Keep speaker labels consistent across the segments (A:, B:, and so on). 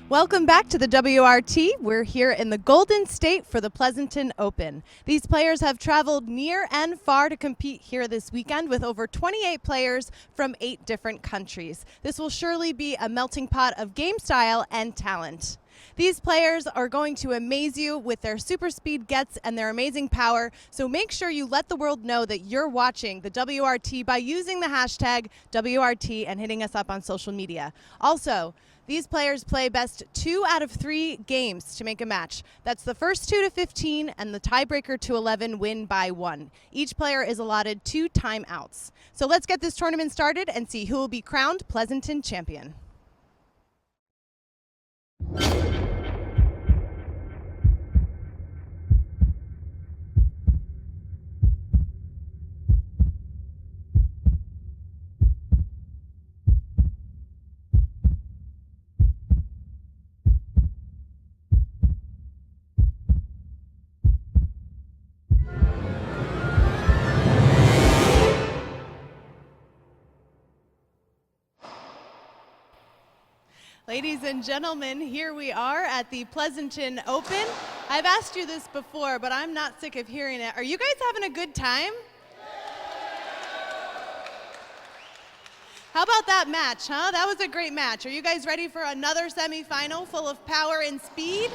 A: Welcome back to the WRT. We're here in the Golden State for the Pleasanton Open. These players have traveled near and far to compete here this weekend with over 28 players from 8 different countries. This will surely be a melting pot of game style and talent. These players are going to amaze you with their super speed gets and their amazing power, so make sure you let the world know that you're watching the WRT by using the hashtag WRT and hitting us up on social media. Also, these players play best 2 out of 3 games to make a match. That's the first 2 to 15 and the tiebreaker to 11 win by 1. Each player is allotted 2 timeouts. So let's get this tournament started and see who will be crowned Pleasanton champion. Ladies and gentlemen, here we are at the Pleasanton Open. I've asked you this before, but I'm not sick of hearing it. Are you guys having a good time? How about that match, huh? That was a great match. Are you guys ready for another semifinal full of power and speed?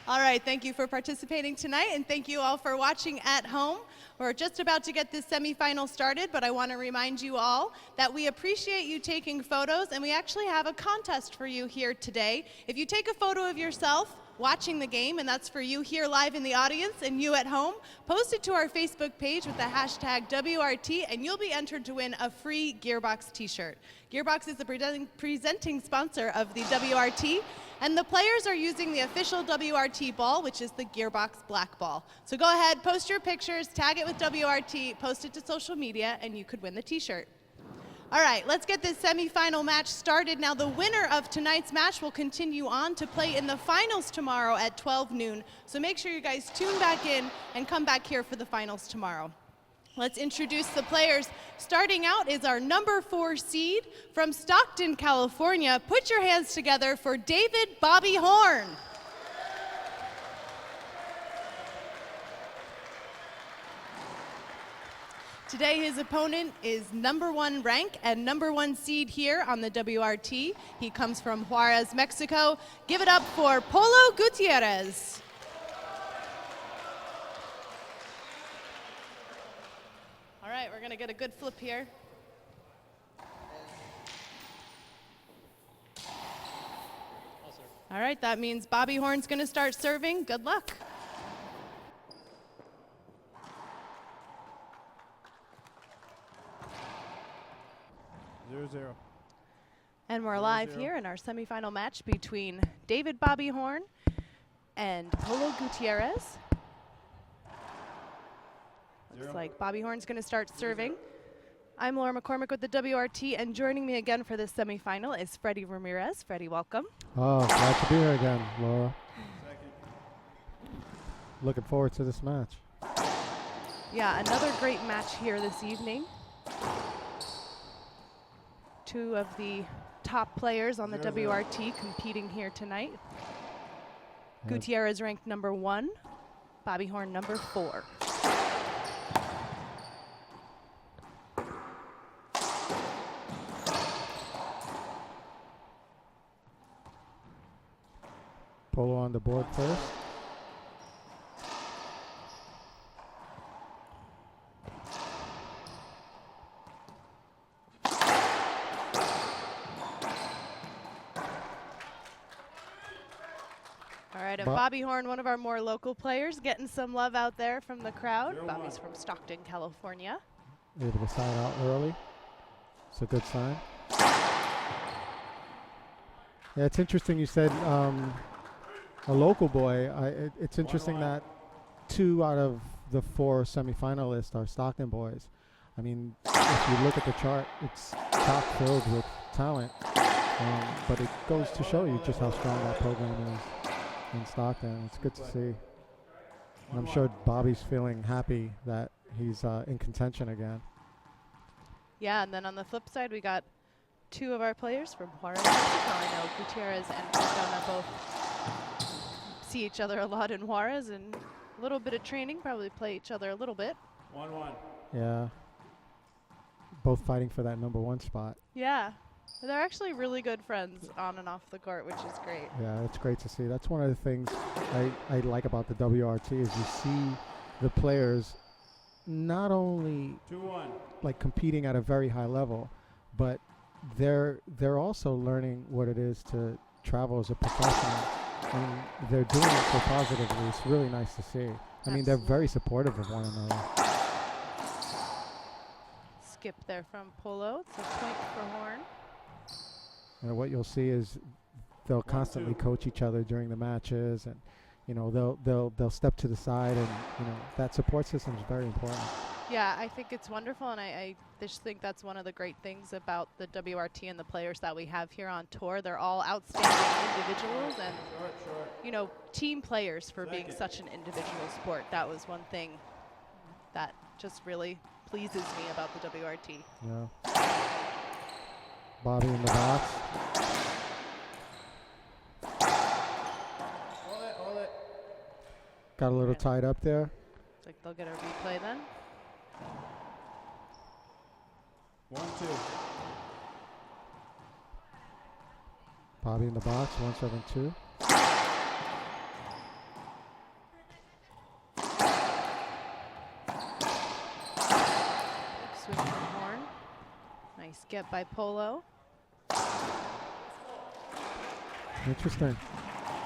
A: All right, thank you for participating tonight, and thank you all for watching at home. We're just about to get this semifinal started, but I want to remind you all that we appreciate you taking photos, and we actually have a contest for you here today. If you take a photo of yourself watching the game, and that's for you here live in the audience and you at home, post it to our Facebook page with the hashtag WRT, and you'll be entered to win a free Gearbox t-shirt. Gearbox is the presenting sponsor of the WRT, and the players are using the official WRT ball, which is the Gearbox black ball. So go ahead, post your pictures, tag it with WRT, post it to social media, and you could win the t-shirt. All right, let's get this semifinal match started. Now, the winner of tonight's match will continue on to play in the finals tomorrow at 12 noon. So make sure you guys tune back in and come back here for the finals tomorrow. Let's introduce the players. Starting out is our number 4 seed from Stockton, California. Put your hands together for David Bobby Horn. Today his opponent is number 1 rank and number 1 seed here on the WRT. He comes from Juarez, Mexico. Give it up for Polo Gutierrez. All right, we're gonna get a good flip here. All right, that means Bobby Horn's gonna start serving. Good luck.
B: Zero.
A: And we're live here in our semifinal match between David Bobby Horn and Polo Gutierrez. Looks like Bobby Horn's going to start serving. I'm Laura McCormick with the WRT, and joining me again for this semifinal is Freddie Ramirez. Freddie, welcome.
B: Oh, glad to be here again, Laura. Looking forward to this match.
A: Yeah, another great match here this evening. 2 of the top players on the WRT competing here tonight. Gutierrez ranked number 1, Bobby Horn number 4.
B: Polo on the board first.
A: All right, and Bobby Horn, one of our more local players, getting some love out there from the crowd. Bobby's from Stockton, California.
B: Able to side out early. It's a good sign. Yeah, it's interesting you said a local boy. It's interesting that 2 out of the 4 semifinalists are Stockton boys. I mean, if you look at the chart, it's chock filled with talent. But it goes to show you just how strong that program is in Stockton. It's good to see. And I'm sure Bobby's feeling happy that he's in contention again.
A: Yeah, and then on the flip side, we got two of our players from Juarez, Mexico. I know Gutierrez and Cardona both see each other a lot in Juarez, and a little bit of training, probably play each other a little bit.
C: 1-1.
B: Yeah. Both fighting for that #1 spot.
A: Yeah. They're actually really good friends on and off the court, which is great.
B: Yeah, it's great to see. That's one of the things I like about the WRT is you see the players not only
C: 2-1.
B: like competing at a very high level, but they're also learning what it is to travel as a professional, and they're doing it so positively. It's really nice to see. I mean, they're very supportive of one another.
A: Skip there from Polo. It's a point for Horn.
B: And what you'll see is they'll constantly coach each other during the matches, and you know they'll step to the side, and you know that support system is very important.
A: Yeah, I think it's wonderful, and I just think that's one of the great things about the WRT and the players that we have here on tour. They're all outstanding individuals and, you know, team players for being such an individual sport. That was one thing that just really pleases me about the WRT.
B: Yeah. Bobby in the box.
C: Hold it.
B: Got a little tied up there.
A: Looks like they'll get a replay then.
C: 1-2.
B: Bobby in the box, 1-7-2.
A: Switch from Horn. Nice get by Polo.
B: Interesting.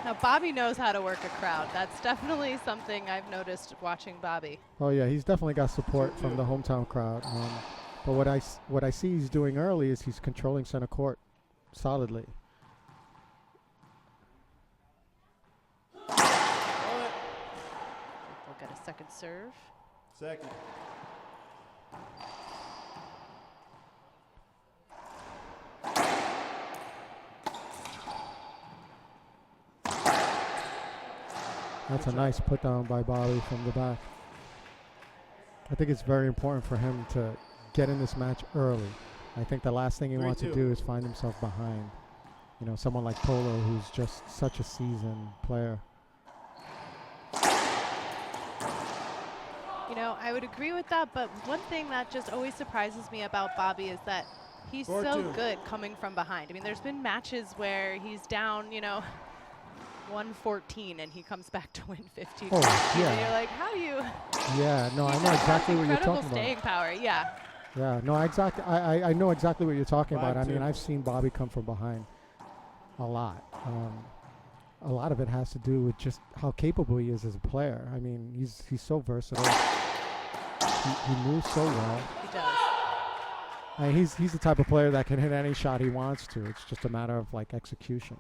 A: Now Bobby knows how to work a crowd. That's definitely something I've noticed watching Bobby.
B: Oh yeah, he's definitely got support from the hometown crowd. But what I see he's doing early is he's controlling center court solidly.
A: We'll get a second serve.
C: Second.
B: That's a nice put down by Bobby from the back. I think it's very important for him to get in this match early. I think the last thing he wants to do is find himself behind, you know, someone like Polo, who's just such a seasoned player.
A: You know, I would agree with that, but one thing that just always surprises me about Bobby is that he's so good coming from behind. I mean, there's been matches where he's down, you know, 114 and he comes back to win 15.
B: Oh, yeah.
A: And you're like, how do you?
B: Yeah, no, I know exactly what you're talking
A: Incredible staying power, yeah.
B: Yeah, no, exactly. I know exactly what you're talking about. I mean, I've seen Bobby come from behind a lot. A lot of it has to do with just how capable he is as a player. I mean, he's so versatile. He moves so well.
A: He does.
B: I mean, he's the type of player that can hit any shot he wants to. It's just a matter of like execution.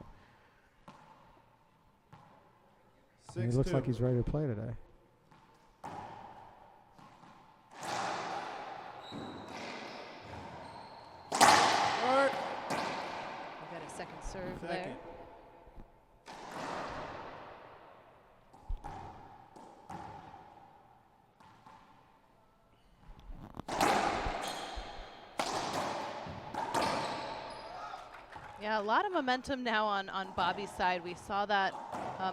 B: And he looks like he's ready to play today.
C: Start.
A: We got a second serve there. Yeah, a lot of momentum now on Bobby's side. We saw that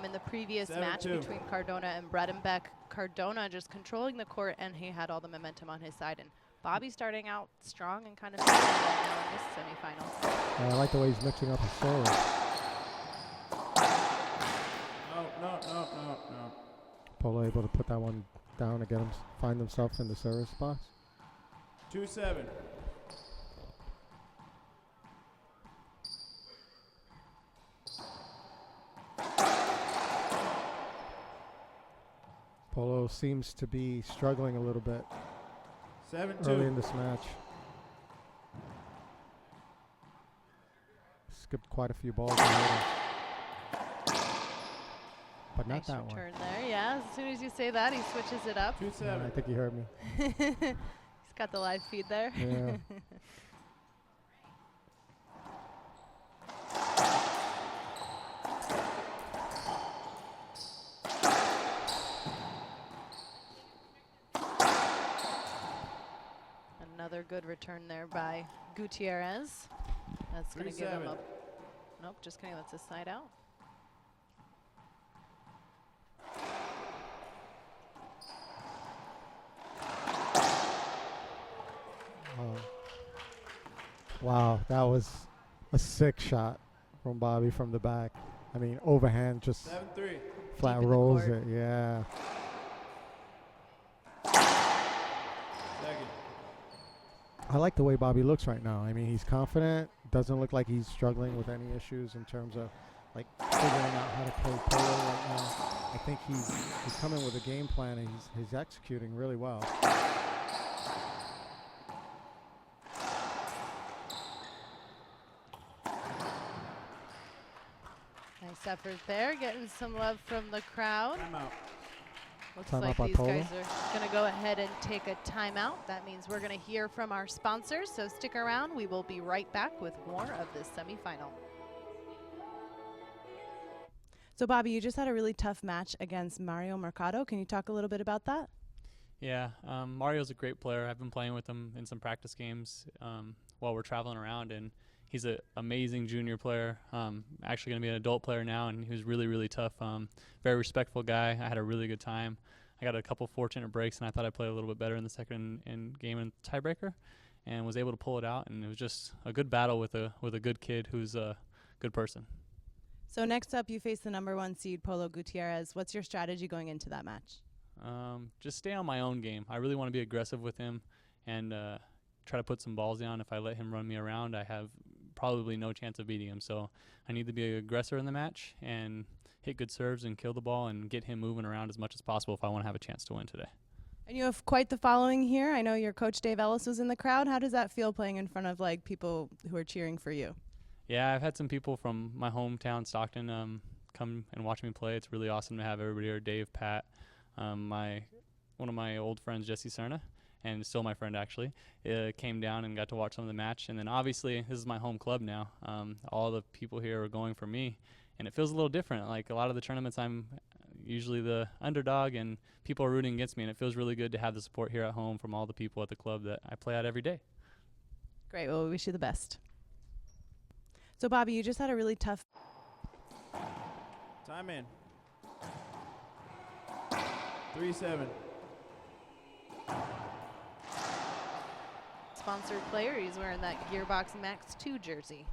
A: in the previous match between Cardona and Bredenbeck. Cardona just controlling the court, and he had all the momentum on his side. And Bobby starting out strong and kind of right now in this semifinal.
B: I like the way he's mixing up his serve.
C: No.
B: Polo able to put that one down to get him find himself in the service box.
C: 2-7.
B: Polo seems to be struggling a little bit
C: 7-2.
B: early in this match. Skipped quite a few balls already. But not
A: Nice
B: that one.
A: return there, yeah. As soon as you say that, he switches it up.
C: 2-7.
B: Yeah, I think you heard me.
A: He's Got the live feed there.
B: Yeah.
A: Another good return there by Gutierrez. That's going to give him
C: 3-7.
A: a. Nope, just kidding. That's a side out.
B: Wow, that was a sick shot from Bobby from the back. I mean, overhand, just
C: 7-3.
B: flat
A: Deep in the
B: rolls
A: court.
B: it. Yeah.
C: Second.
B: I like the way Bobby looks right now. I mean, he's confident. Doesn't look like he's struggling with any issues in terms of like figuring out how to play polo right now. I think he's coming with a game plan and he's executing really well.
A: Nice effort there, getting some love from the crowd.
C: Timeout.
A: Looks
B: Timeout
A: like
B: by
A: these
B: Polo.
A: guys are going to go ahead and take a timeout. That means we're going to hear from our sponsors, so stick around. We will be right back with more of this semifinal. So, Bobby, you just had a really tough match against Mario Mercado. Can you talk a little bit about that?
D: Yeah, Mario's a great player. I've been playing with him in some practice games while we're traveling around, and he's an amazing junior player. Actually going to be an adult player now, and he was really, really tough. Very respectful guy. I had a really good time. I got a couple fortunate breaks, and I thought I played a little bit better in the second game in tiebreaker, and was able to pull it out. And it was just a good battle with a good kid who's a good person.
A: So next up, you face the #1 seed, Polo Gutierrez. What's your strategy going into that match?
D: Just stay on my own game. I really want to be aggressive with him and try to put some balls down. If I let him run me around, I have probably no chance of beating him. So I need to be an aggressor in the match and hit good serves and kill the ball and get him moving around as much as possible if I want to have a chance to win today.
A: And you have quite the following here. I know your coach Dave Ellis was in the crowd. How does that feel playing in front of like people who are cheering for you?
D: Yeah, I've had some people from my hometown, Stockton, come and watch me play. It's really awesome to have everybody here. Dave, Pat, one of my old friends, Jesse Cerna, and still my friend actually, came down and got to watch some of the match. And then obviously this is my home club now. All the people here are going for me, and it feels a little different. Like a lot of the tournaments, I'm usually the underdog, and people are rooting against me, and it feels really good to have the support here at home from all the people at the club that I play at every day.
A: Great. Well, we wish you the best. So, Bobby, you just had a really tough.
C: Time in. 3-7.
A: Sponsored player. He's wearing that Gearbox Max 2 jersey.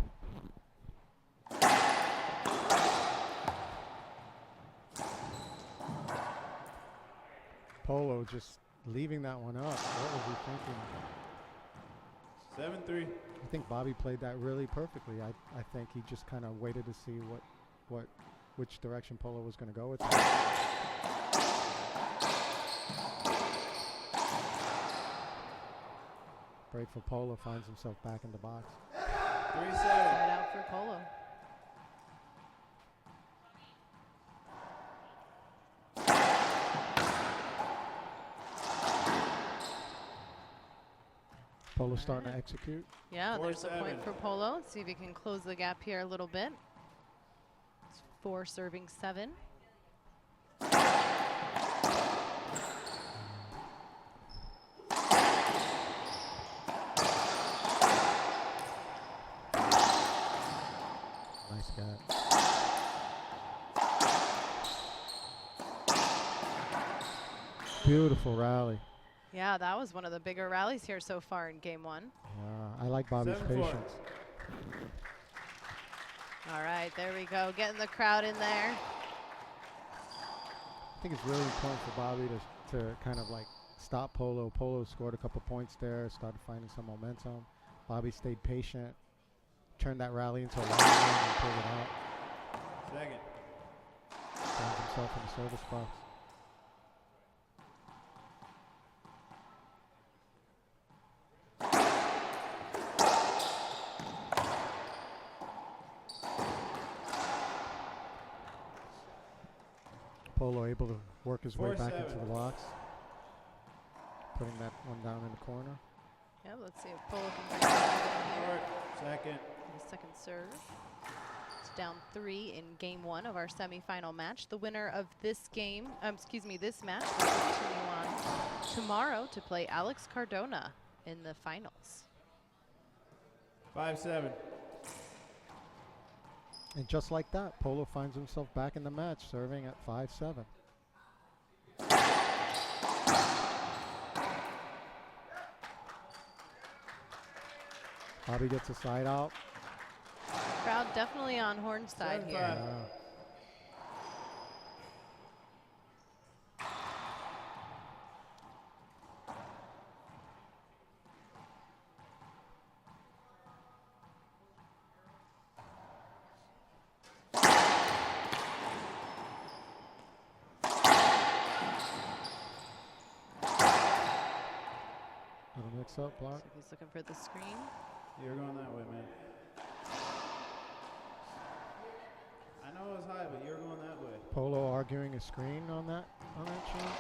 B: Polo just leaving that one up. What was he thinking?
C: 7-3.
B: I think Bobby played that really perfectly. I think he just kind of waited to see which direction Polo was going to go with that. Break for Polo, finds himself back in the box.
C: 3-7.
A: Side out for Polo.
B: Polo starting to execute.
A: Yeah, there's a
C: 4-7.
A: point for Polo. Let's see if he can close the gap here a little bit. It's 4 serving 7.
B: Nice guy. Beautiful rally.
A: Yeah, that was one of the bigger rallies here so far in game 1.
B: I like Bobby's
C: 7-4.
B: patience.
A: All right, there we go. Getting the crowd in there.
B: I think it's really important for Bobby to kind of like stop Polo. Polo scored a couple points there, started finding some momentum. Bobby stayed patient, turned that rally into a long one and pulled it out.
C: Second.
B: Finds himself in the service box. Polo able to work his way back
C: 4-7.
B: into the box, putting that one down in the corner.
E: Yeah, let's see if Polo can bring it here.
C: Second.
E: The second serve. It's down 3 in game 1 of our semifinal match. The winner of this game, this match will continue on tomorrow to play Alex Cardona in the finals.
C: 5-7.
B: And just like that, Polo finds himself back in the match, serving at 5-7. Bobby gets a side out.
E: Crowd definitely on Horn's side here.
B: Yeah. Little mix up block.
E: So he's looking for the screen.
C: You're going that way, man. I know it was high, but you're going that way.
B: Polo arguing a screen on that shot.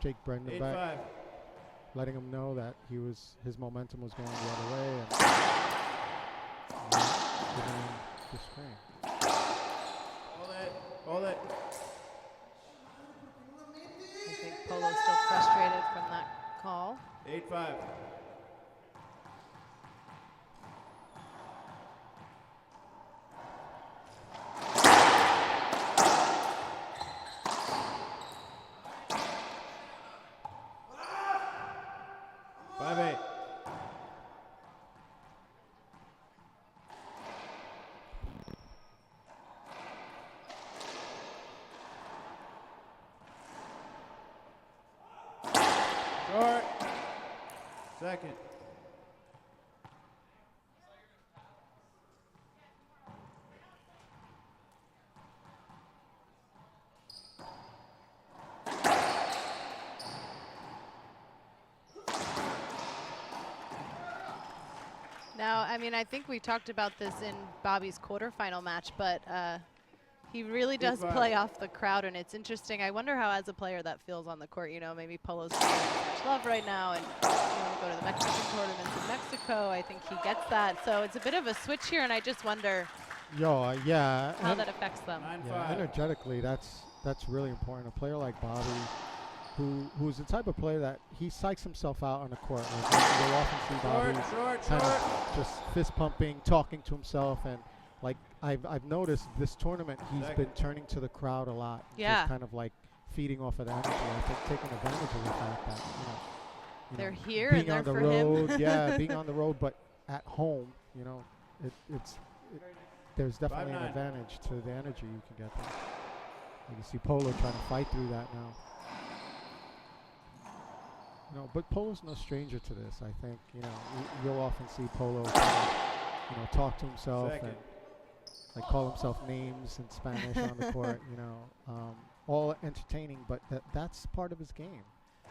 B: Jake Brendan back,
C: 8-5.
B: letting him know that his momentum was going the other way, and giving him the screen.
C: Hold it.
E: I think Polo's still frustrated from that call.
C: 8-5. Short. Second.
E: Now, I mean, I think we talked about this in Bobby's quarterfinal match, but he really does play off the crowd, and it's interesting. I wonder how, as a player, that feels on the court. You know, maybe Polo's getting much love right now, and you want to go to the Mexican tournaments in Mexico. I think he gets that. So it's a bit of a switch here, and I just wonder
B: Yeah.
E: how that affects them.
C: 9-5.
B: Yeah, energetically, that's really important. A player like Bobby, who's the type of player that he psychs himself out on the court. Like, you'll often see Bobby kind of just fist pumping, talking to himself, and like I've noticed this tournament, he's been turning to the crowd a lot.
E: Yeah.
B: Just kind of like feeding off of the energy. I think taking advantage of the fact that
E: They're here
B: being
E: and they're
B: on the
E: for
B: road,
E: him.
B: yeah, being on the road, but at home, there's definitely an
C: 5-9.
B: advantage to the energy you can get there. You can see Polo trying to fight through that now. But Polo's no stranger to this. I think you'll often see Polo talk to himself and like call himself names in Spanish on the court. All entertaining, but that's part of his game.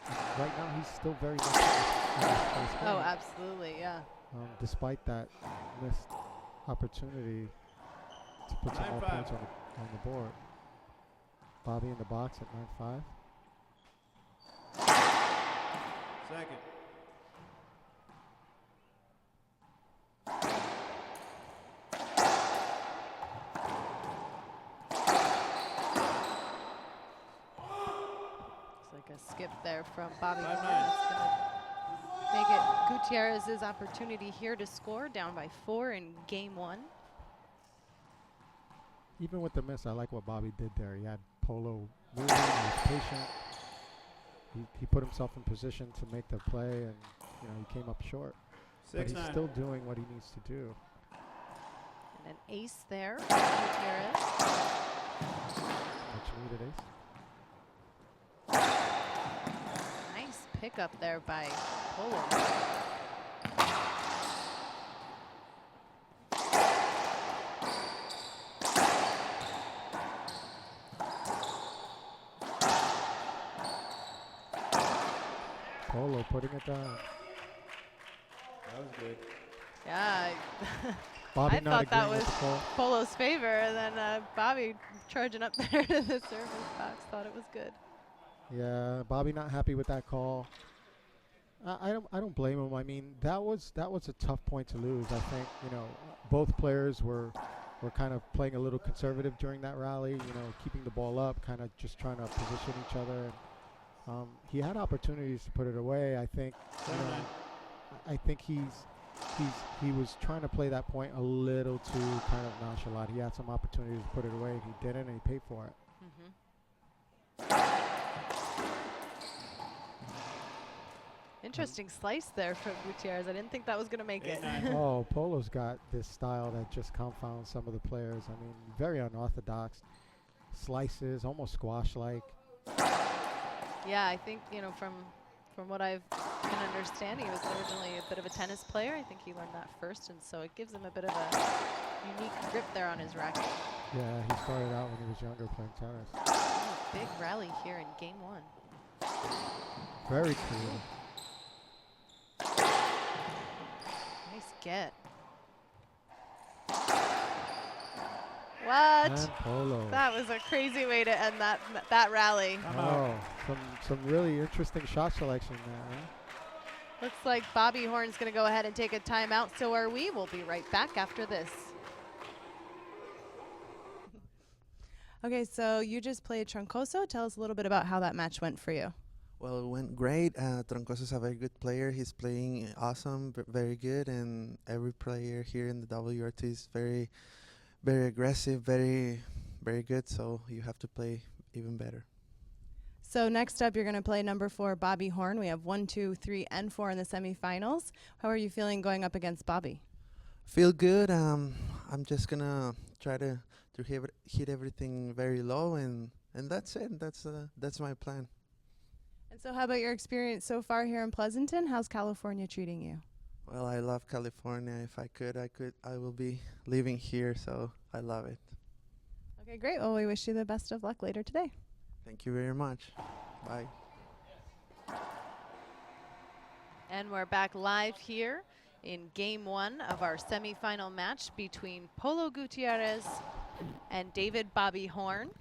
B: And right now, he's still very much in his game.
E: Oh, absolutely, yeah.
B: Despite that missed opportunity to put some more
C: 9-5.
B: points on the board. Bobby in the box at 9-5.
C: Second.
E: It's like a skip there from Bobby.
C: 5-9.
E: That's going to make it Gutierrez's opportunity here to score, down by 4 in game 1.
B: Even with the miss, I like what Bobby did there. He had Polo moving, he was patient. He put himself in position to make the play, and he came up short. But he's
C: 6-9.
B: still doing what he needs to do.
E: And an ace there from Gutierrez.
B: Much needed ace.
E: Nice pickup there by Polo.
B: Polo putting it down.
C: That was good.
E: Yeah,
B: Bobby
E: I
B: not
E: thought that
B: agreeing with
E: was
B: the call.
E: Polo's favor, and then Bobby charging up there to the service box, thought it was good.
B: Yeah, Bobby not happy with that call. I don't blame him. I mean, that was a tough point to lose. I think, both players were kind of playing a little conservative during that rally, keeping the ball up, kind of just trying to position each other. He had opportunities to put it away. I think I think he was trying to play that point a little too kind of nonchalant. He had some opportunities to put it away, and he didn't, and he paid for it.
E: Interesting slice there from Gutierrez. I didn't think that was going to make it.
B: Oh, Polo's got this style that just confounds some of the players. I mean, very unorthodox slices, almost squash-like.
E: Yeah, I think, from what I've been understanding, he was originally a bit of a tennis player. I think he learned that first, and so it gives him a bit of a unique grip there on his racket.
B: Yeah, he started out when he was younger playing tennis.
E: Big rally here in game 1.
B: Very creative.
E: Nice get. What?
B: And Polo.
E: That was a crazy way to end that rally.
B: Oh, some really interesting shot selection there. Huh?
E: Looks like Bobby Horn's going to go ahead and take a timeout. So are we. We'll be right back after this.
A: Okay, so you just played Troncoso. Tell us a little bit about how that match went for you.
F: Well, it went great. Troncoso is a very good player. He's playing awesome, very good, and every player here in the WRT is very, very aggressive, very, very good. So you have to play even better.
A: So next up, you're going to play number 4, Bobby Horn. We have 1, 2, 3, and 4 in the semifinals. How are you feeling going up against Bobby?
F: Feel good. I'm just gonna try to hit everything very low, and that's it. That's my plan.
A: And so how about your experience so far here in Pleasanton? How's California treating you?
F: Well, I love California. If I will be living here, so I love it.
A: Okay, great. Well, we wish you the best of luck later today.
F: Thank you very much. Bye.
E: And we're back live here in game 1 of our semifinal match between Polo Gutierrez and David Bobby Horn.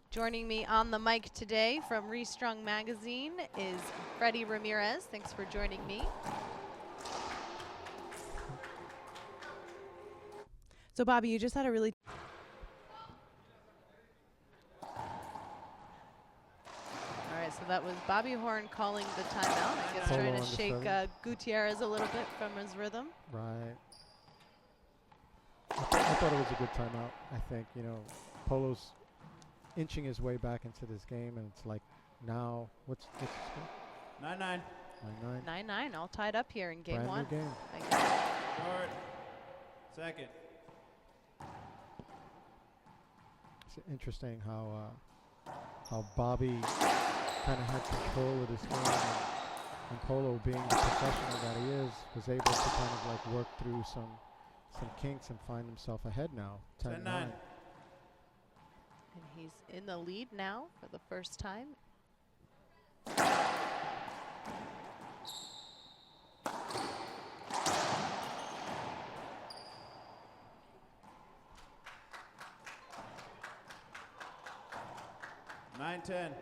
E: Joining me on the mic today from Restrung Magazine is Freddie Ramirez. Thanks for joining me.
A: So, Bobby, you just had a really...
E: All right, so that was Bobby Horn calling the timeout. I guess
B: Polo
E: trying to
B: on the
E: shake
B: service.
E: Gutierrez a little bit from his rhythm.
B: Right. I thought it was a good timeout. I think, Polo's inching his way back into this game, and it's like now, what's the score?
C: 9-9.
B: 9-9.
E: 9-9, all tied up here in game
B: Brand
E: 1.
B: new game.
E: Thank you.
C: Short. Second.
B: It's interesting how Bobby kind of had control of this game, and Polo, being the professional that he is, was able to kind of like work through some kinks and find himself ahead now. 10-9.
C: 10-9.
E: And he's in the lead now for the first time.
C: Nine, 10.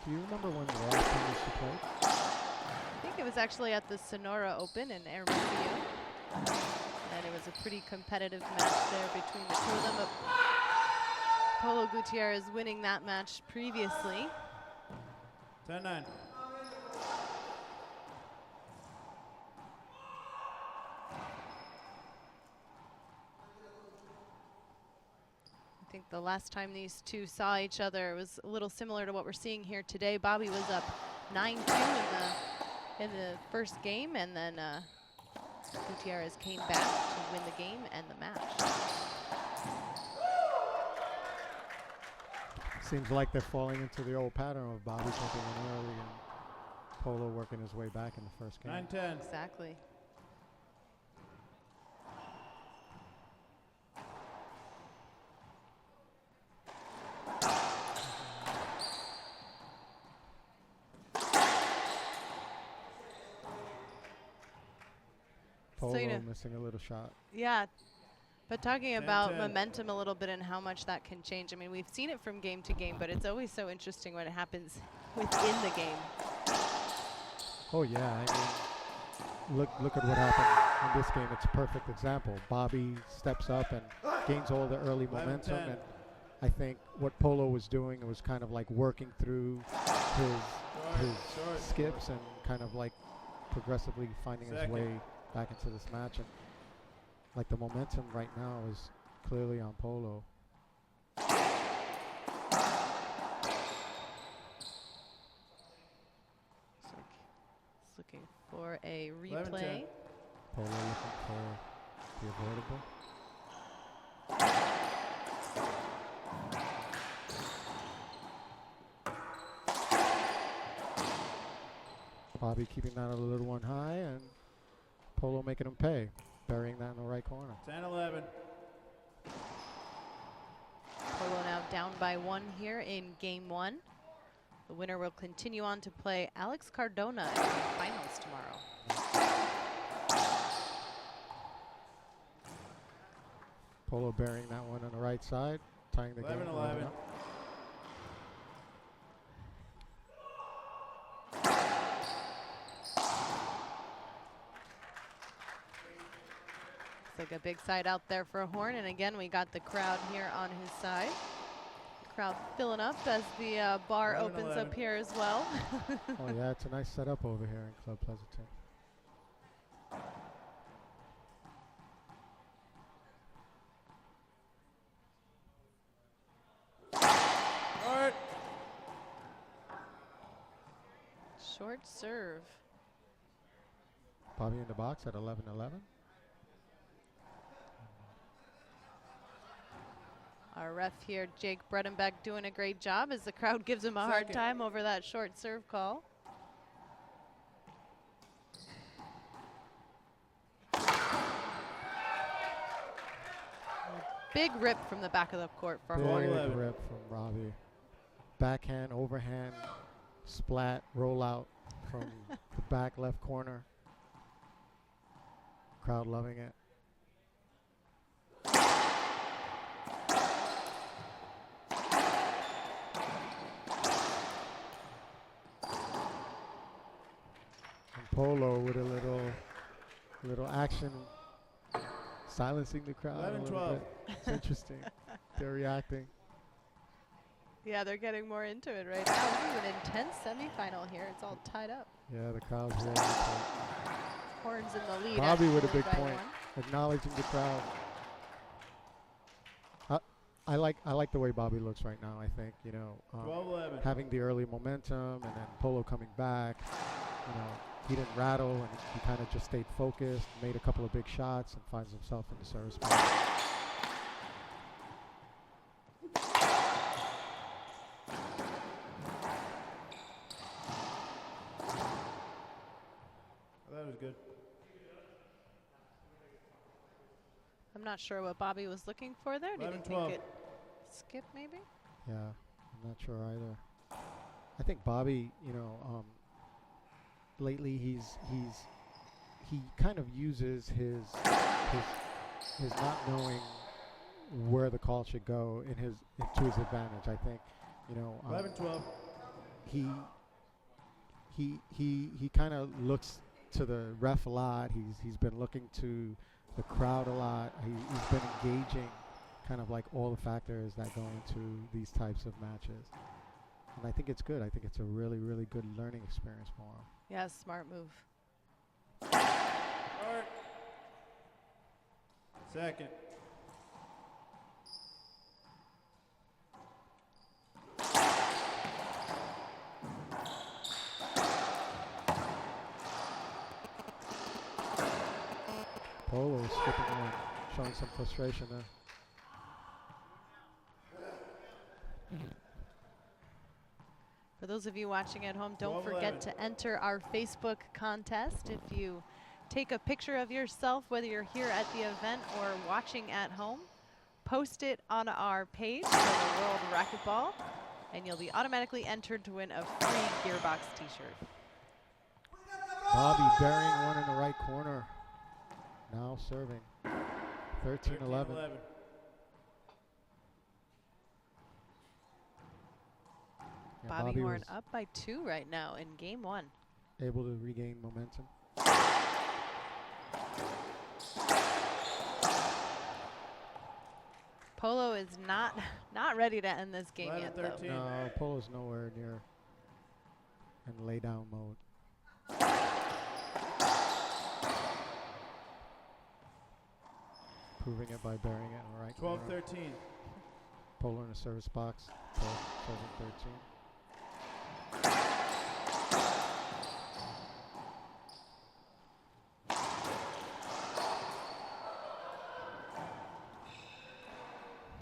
B: Do you remember when the last time you played?
E: I think it was actually at the Sonora Open in Hermosillo. And it was a pretty competitive match there between the two of them. But Polo Gutierrez winning that match previously.
C: 10-9.
E: I think the last time these two saw each other was a little similar to what we're seeing here today. Bobby was up 9-2 in the first game, and then Gutierrez came back to win the game and the match.
B: Seems like they're falling into the old pattern of Bobby jumping in early and Polo working his way back in the first game.
C: 9-10.
E: Exactly.
B: Polo
E: you know-
B: missing a little shot.
E: Yeah, But talking
C: 10,
E: about
C: 10.
E: momentum a little bit and how much that can change. I mean, we've seen it from game to game, but it's always so interesting when it happens within the game.
B: Oh yeah, I mean, look at what happened in this game. It's a perfect example. Bobby steps up and gains all the early
C: 11,
B: momentum,
C: 10.
B: and I think what Polo was doing was kind of like working through his skips and kind of like progressively finding his way back into this match. And like the momentum right now is clearly on Polo.
E: He's looking for a
C: 11, 10.
E: replay.
B: Polo looking for the avoidable. Bobby keeping that a little one high, and Polo making him pay, burying that in the right corner.
C: 10, 11.
E: Polo now down by 1 here in game 1. The winner will continue on to play Alex Cardona in the finals tomorrow.
B: Polo burying that one on the right side, tying the
C: 11,
B: game.
C: 11.
E: Looks like a big side out there for a horn, and again we got the crowd here on his side. The crowd filling up as the bar
C: 11,
E: opens
C: 11.
E: up here as well.
B: Oh yeah, it's a nice setup over here in Club Pleasanton.
C: All right.
E: Short serve.
B: Bobby in the box at 11-11.
E: Our ref here, Jake Bredenbeck, doing a great job as the crowd gives him a hard
C: Second.
E: time over that short serve call. Big rip from the back of the court for
B: Big
E: Horn.
C: 11.
B: rip from Robbie. Backhand, overhand, splat, roll out from the back left corner. Crowd loving it. And Polo with a little action, silencing the crowd
C: 11,
B: a little
C: 12.
B: bit. It's interesting. They're reacting.
E: Yeah, they're getting more into it right now. This is an intense semifinal here. It's all tied up.
B: Yeah, the crowd's really into it.
E: Horns in the lead.
B: Bobby with a
E: actually
B: big
E: by
B: point,
E: 1.
B: acknowledging the crowd. I like the way Bobby looks right now. I think
C: 12, 11.
B: having the early momentum and then Polo coming back. He didn't rattle and he kind of just stayed focused, made a couple of big shots, and finds himself in the service spot.
C: That was good.
E: I'm not sure what Bobby was looking for there. Did
C: 11,
E: he
C: 12.
E: think it skipped maybe?
B: Yeah, I'm not sure either. I think Bobby, lately he kind of uses his not knowing where the call should go to his advantage. I think
C: 11, 12.
B: he kind of looks to the ref a lot. He's been looking to the crowd a lot. He's been engaging kind of like all the factors that go into these types of matches. And I think it's good. I think it's a really, really good learning experience for him.
E: Yeah, smart move.
C: All right. Second.
B: Polo skipping on, showing some frustration there.
E: For those of you watching at home, don't
C: 12,
E: forget
C: 11.
E: to enter our Facebook contest. If you take a picture of yourself, whether you're here at the event or watching at home, post it on our page for the World Racquetball, and you'll be automatically entered to win a free Gearbox t-shirt.
B: Bobby burying one in the right corner. Now serving. 13-11. Yeah,
E: Bobby Horn
B: was
E: up by 2 right now in game 1.
B: able to regain momentum.
E: Polo is not ready to end this game yet, though.
C: 11-13.
B: No, Polo's nowhere near in lay down mode. Proving it by burying it in the right corner.
C: 12-13.
B: Polo in the service box. 12-13.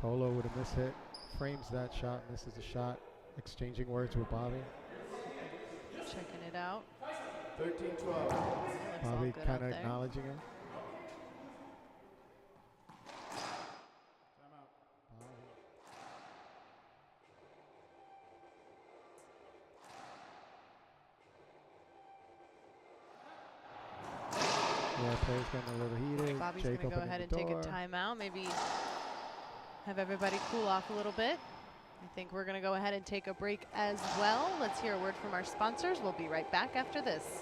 B: Polo with a miss hit, frames that shot, misses the shot, exchanging words with Bobby.
E: Checking it out.
C: 13-12.
E: Looks all
B: Bobby
E: good
B: kind
E: out
B: of
E: there.
B: acknowledging him.
C: Timeout.
B: Yeah, players getting a little heated.
E: Bobby's
B: Jake
E: going to go
B: opening
E: ahead
B: the
E: and take a
B: door.
E: timeout. Maybe have everybody cool off a little bit. I think we're going to go ahead and take a break as well. Let's hear a word from our sponsors. We'll be right back after this.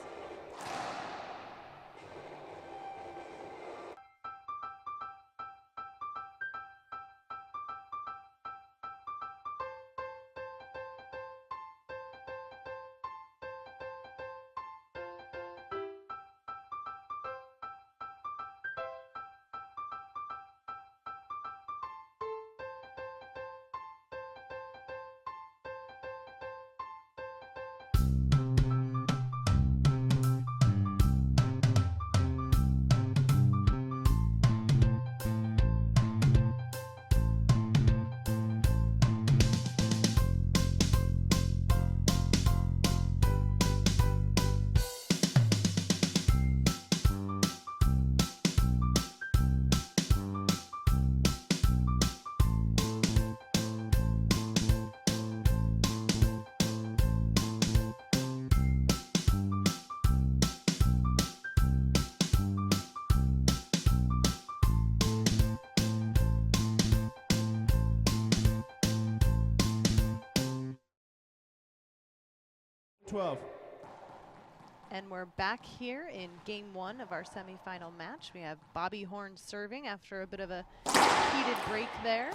E: And we're back here in game 1 of our semifinal match. We have Bobby Horn serving after a bit of a heated break there.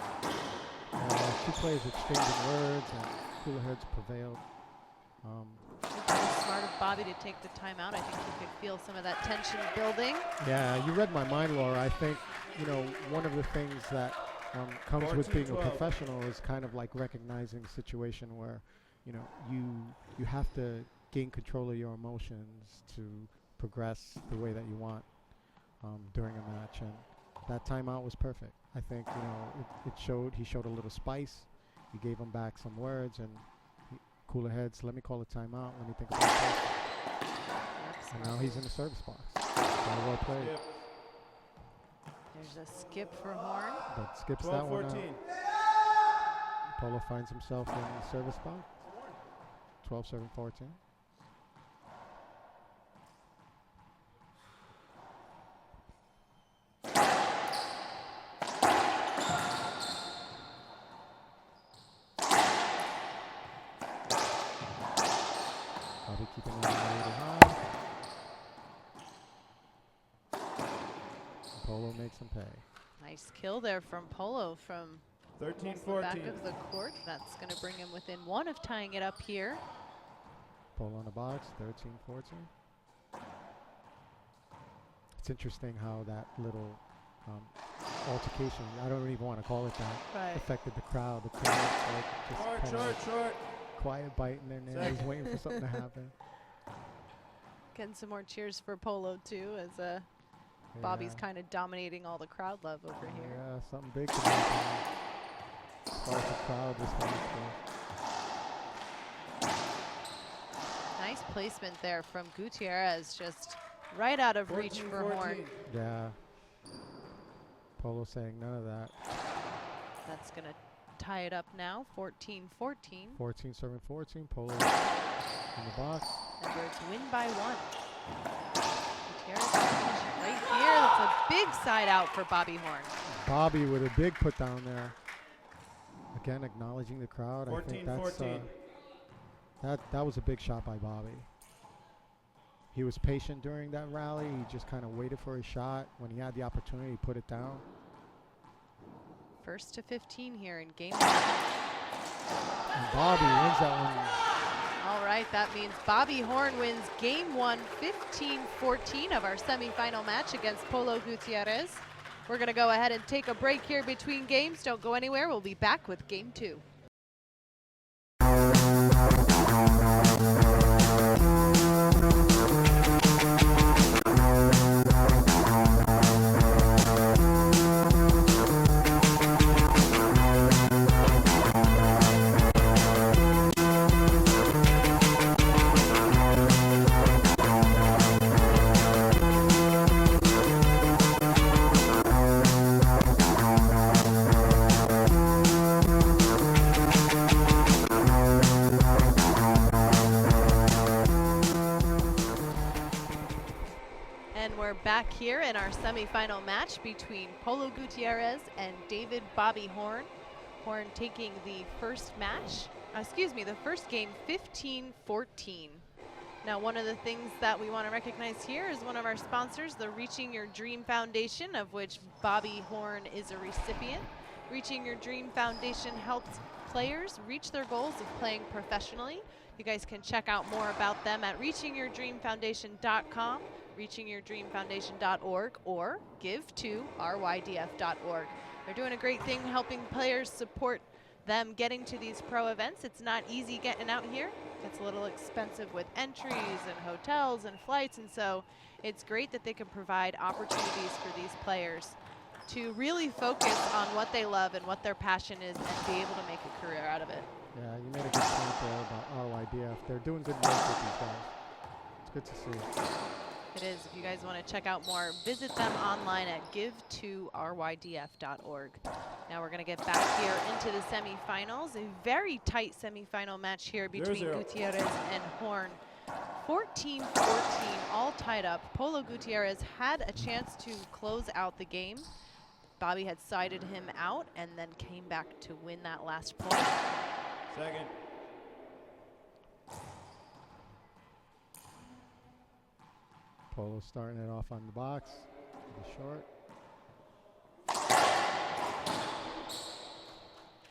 B: Two players exchanging words and cooler heads prevailed.
E: Pretty smart of Bobby to take the timeout. I think he could feel some of that tension building.
B: Yeah, you read my mind, Laura. I think, you know, one of the things that comes with being a
C: 14-12.
B: professional is kind of like recognizing a situation where, you know, you have to gain control of your emotions to progress the way that you want during a match, and that timeout was perfect. I think, you know, he showed a little spice. He gave him back some words, and cooler heads, let me call a timeout. Let me think about it. And now he's in the service box. Very well played.
C: Skip.
E: There's a skip for Horn.
B: But skips that one
C: 12-14.
B: out. Polo finds himself in the service box. 12-7-14. Bobby keeping it high. Polo makes him pay.
E: Nice kill there from Polo from the back
C: 13-14.
E: of the court. That's going to bring him within 1 of tying it up here.
B: Polo on the box, 13-14. It's interesting how that little altercation, I don't even want to call it that,
E: Right.
B: affected the crowd. The crowd like just
C: Short,
B: kinda
C: short, short.
B: quiet biting their nails, waiting for something to happen.
E: Getting some more cheers for Polo too, as Bobby's
B: Yeah.
E: kind of dominating all the crowd love over here.
B: Yeah, something big could happen. As far as the crowd response goes.
E: Nice placement there from Gutierrez, just right out of reach for Horn.
C: 14-14.
B: Yeah. Polo saying none of that.
E: That's going to tie it up now, 14-14.
B: 14-7-14. Polo in the box.
E: And Birds win by 1. Gutierrez right here. That's a big side out for Bobby Horn.
B: Bobby with a big put down there. Again, acknowledging the crowd.
C: 14,
B: I think that's
C: 14.
B: that was a big shot by Bobby. He was patient during that rally. He just kind of waited for his shot. When he had the opportunity, he put it down.
E: First to 15 here in game 1.
B: And Bobby wins that one.
E: All right, that means Bobby Horn wins game 1, 15-14 of our semifinal match against Polo Gutierrez. We're going to go ahead and take a break here between games. Don't go anywhere. We'll be back with game 2. Back here in our semifinal match between Polo Gutierrez and David Bobby Horn. Horn taking the first game 15-14. Now, one of the things that we want to recognize here is one of our sponsors, the Reaching Your Dream Foundation, of which Bobby Horn is a recipient. Reaching Your Dream Foundation helps players reach their goals of playing professionally. You guys can check out more about them at reachingyourdreamfoundation.com, reachingyourdreamfoundation.org, or give to rydf.org. They're doing a great thing helping players support them getting to these pro events. It's not easy getting out here. It's a little expensive with entries and hotels and flights, and so it's great that they can provide opportunities for these players to really focus on what they love and what their passion is and be able to make a career out of it.
B: Yeah, you made a good point there about RYDF. They're doing good work with these guys. It's good to see.
E: It is. If you guys want to check out more, visit them online at give2rydf.org. Now we're going to get back here into the semifinals. A very tight semifinal match here between Gutierrez and Horn. 14-14, all tied up. Polo Gutierrez had a chance to close out the game. Bobby had sided him out and then came back to win that last point.
C: Second.
B: Polo starting it off on the box, the short.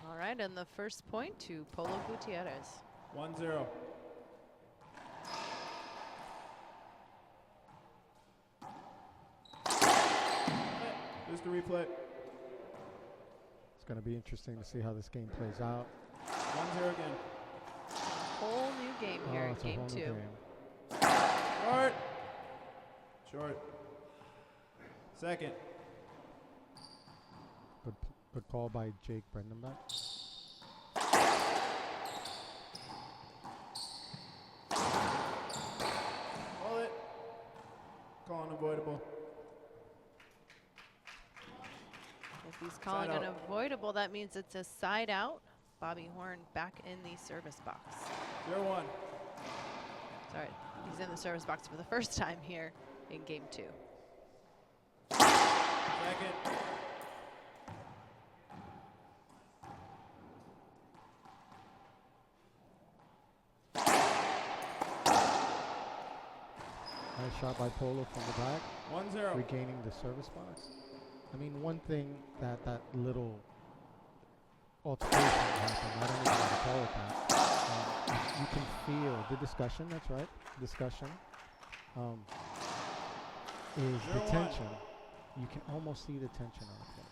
E: All right, and the first point to Polo Gutierrez.
C: 1-0. Here's the replay.
B: It's going to be interesting to see how this game plays out.
C: 1-0 again.
E: Whole new game here in game 2.
C: Short. Short. Second.
B: Good call by Jake Brendenbeck.
C: Call it. Call unavoidable.
E: If he's calling unavoidable, that means it's a side out. Bobby Horn back in the service box.
C: 0-1.
E: Sorry, he's in the service box for the first time here in game 2.
C: Second.
B: Nice shot by Polo from the back.
C: 1-0.
B: Regaining the service box. I mean, one thing that little altercation happened, I don't even want to call it that. You can feel the discussion, that's right, discussion, is the tension. You can almost see the tension on the court.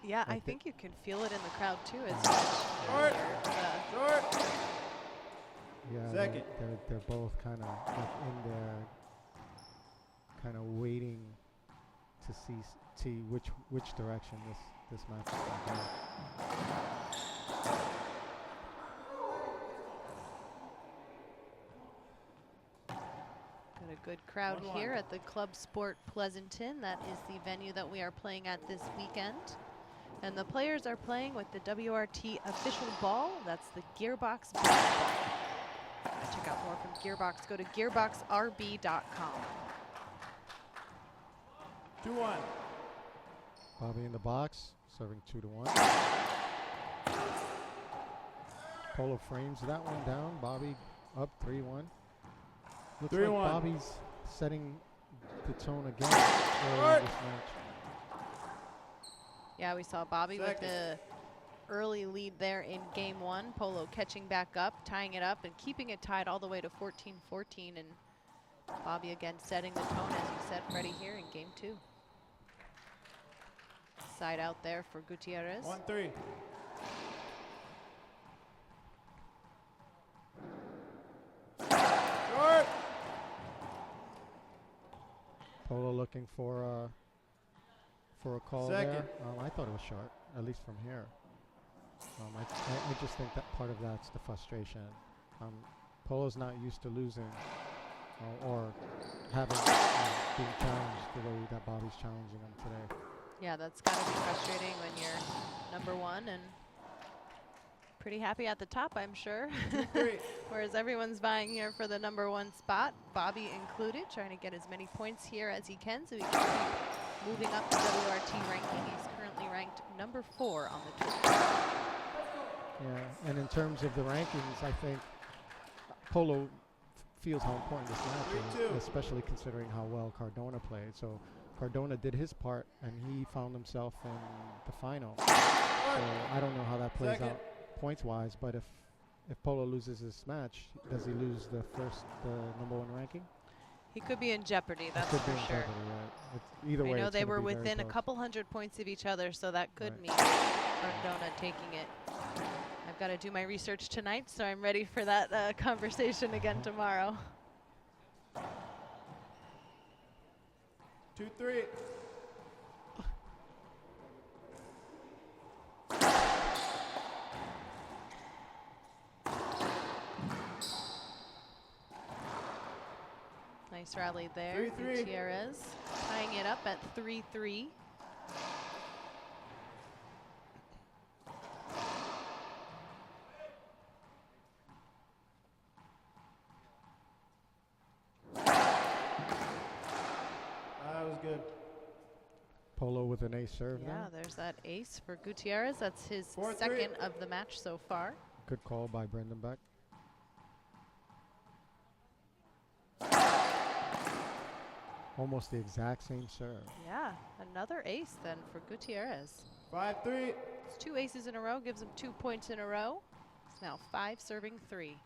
E: Yeah, I think you can feel it in the crowd too as much.
C: Short.
B: Yeah,
C: Second.
B: They're both kind of like in there, kind of waiting to see which direction this match is going to go.
E: Got a good crowd here at the Club Sport Pleasanton. That is the venue that we are playing at this weekend. And the players are playing with the WRT official ball. That's the Gearbox ball. Check out more from Gearbox. Go to gearboxrb.com.
C: 2-1.
B: Bobby in the box, serving 2-1. Polo frames that one down. Bobby up 3-1. Looks
C: 3-1.
B: like Bobby's setting the tone again early in this match.
E: Yeah, we saw Bobby with the early lead there in game 1. Polo catching back up, tying it up, and keeping it tied all the way to 14-14. And Bobby again setting the tone, as you said, Freddie, here in game 2. Side out there for Gutierrez.
C: 1-3. Short.
B: Polo looking for a call
C: Second.
B: there. I thought it was short, at least from here. I just think that part of that's the frustration. Polo's not used to losing or having being challenged the way that Bobby's challenging him today.
E: Yeah, that's got to be frustrating when you're number 1 and pretty happy at the top, I'm sure. Whereas everyone's vying here for the number 1 spot, Bobby included, trying to get as many points here as he can so he can keep moving up the WRT ranking. He's currently ranked number 4 on the tour.
B: Yeah, and in terms of the rankings, I think Polo feels how important this match is, especially considering how well Cardona played. So Cardona did his part, and he found himself in the final. So I don't know how that plays out points-wise, but if Polo loses this match, does he lose the number 1 ranking?
E: He could be in jeopardy, that's
B: could
E: for
B: be in
E: sure.
B: jeopardy, right? Either way,
E: I know
B: it's
E: they
B: gonna
E: were
B: be very
E: within a
B: close.
E: couple hundred points of each other, so that could
B: Right.
E: mean Cardona taking it. I've got to do my research tonight, so I'm ready for that conversation again tomorrow.
C: 2-3.
E: Nice rally there.
C: 3-3.
E: Gutierrez tying it up at 3-3.
C: That was good.
B: Polo with an ace serve
E: Yeah,
B: now.
E: there's that ace for Gutierrez. That's his
C: 4-3.
E: second of the match so far.
B: Good call by Brendan Beck. Almost the exact same serve.
E: Yeah, another ace then for Gutierrez.
C: 5-3.
E: It's 2 aces in a row, gives him 2 points in a row. It's now 5 serving 3.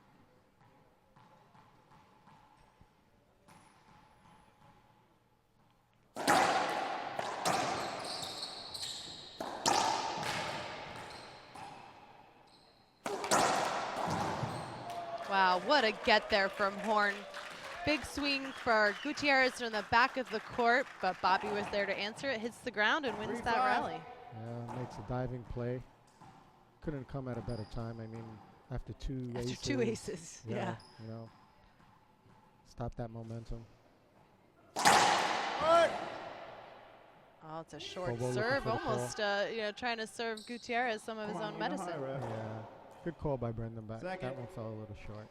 E: Wow, what a get there from Horn. Big swing for Gutierrez from the back of the court, but Bobby was there to answer it, hits the ground and wins that
C: 3-5.
E: rally.
B: Yeah, makes a diving play. Couldn't come at a better time. I mean, after 2 aces.
E: After 2 aces, yeah.
B: You know, stop that momentum.
E: Oh, it's a short
B: Bobo looking
E: serve,
B: for the call.
E: almost trying to serve Gutierrez some of his own medicine.
B: Yeah, good call by Brendan Beck.
C: Second.
B: That one fell a little short.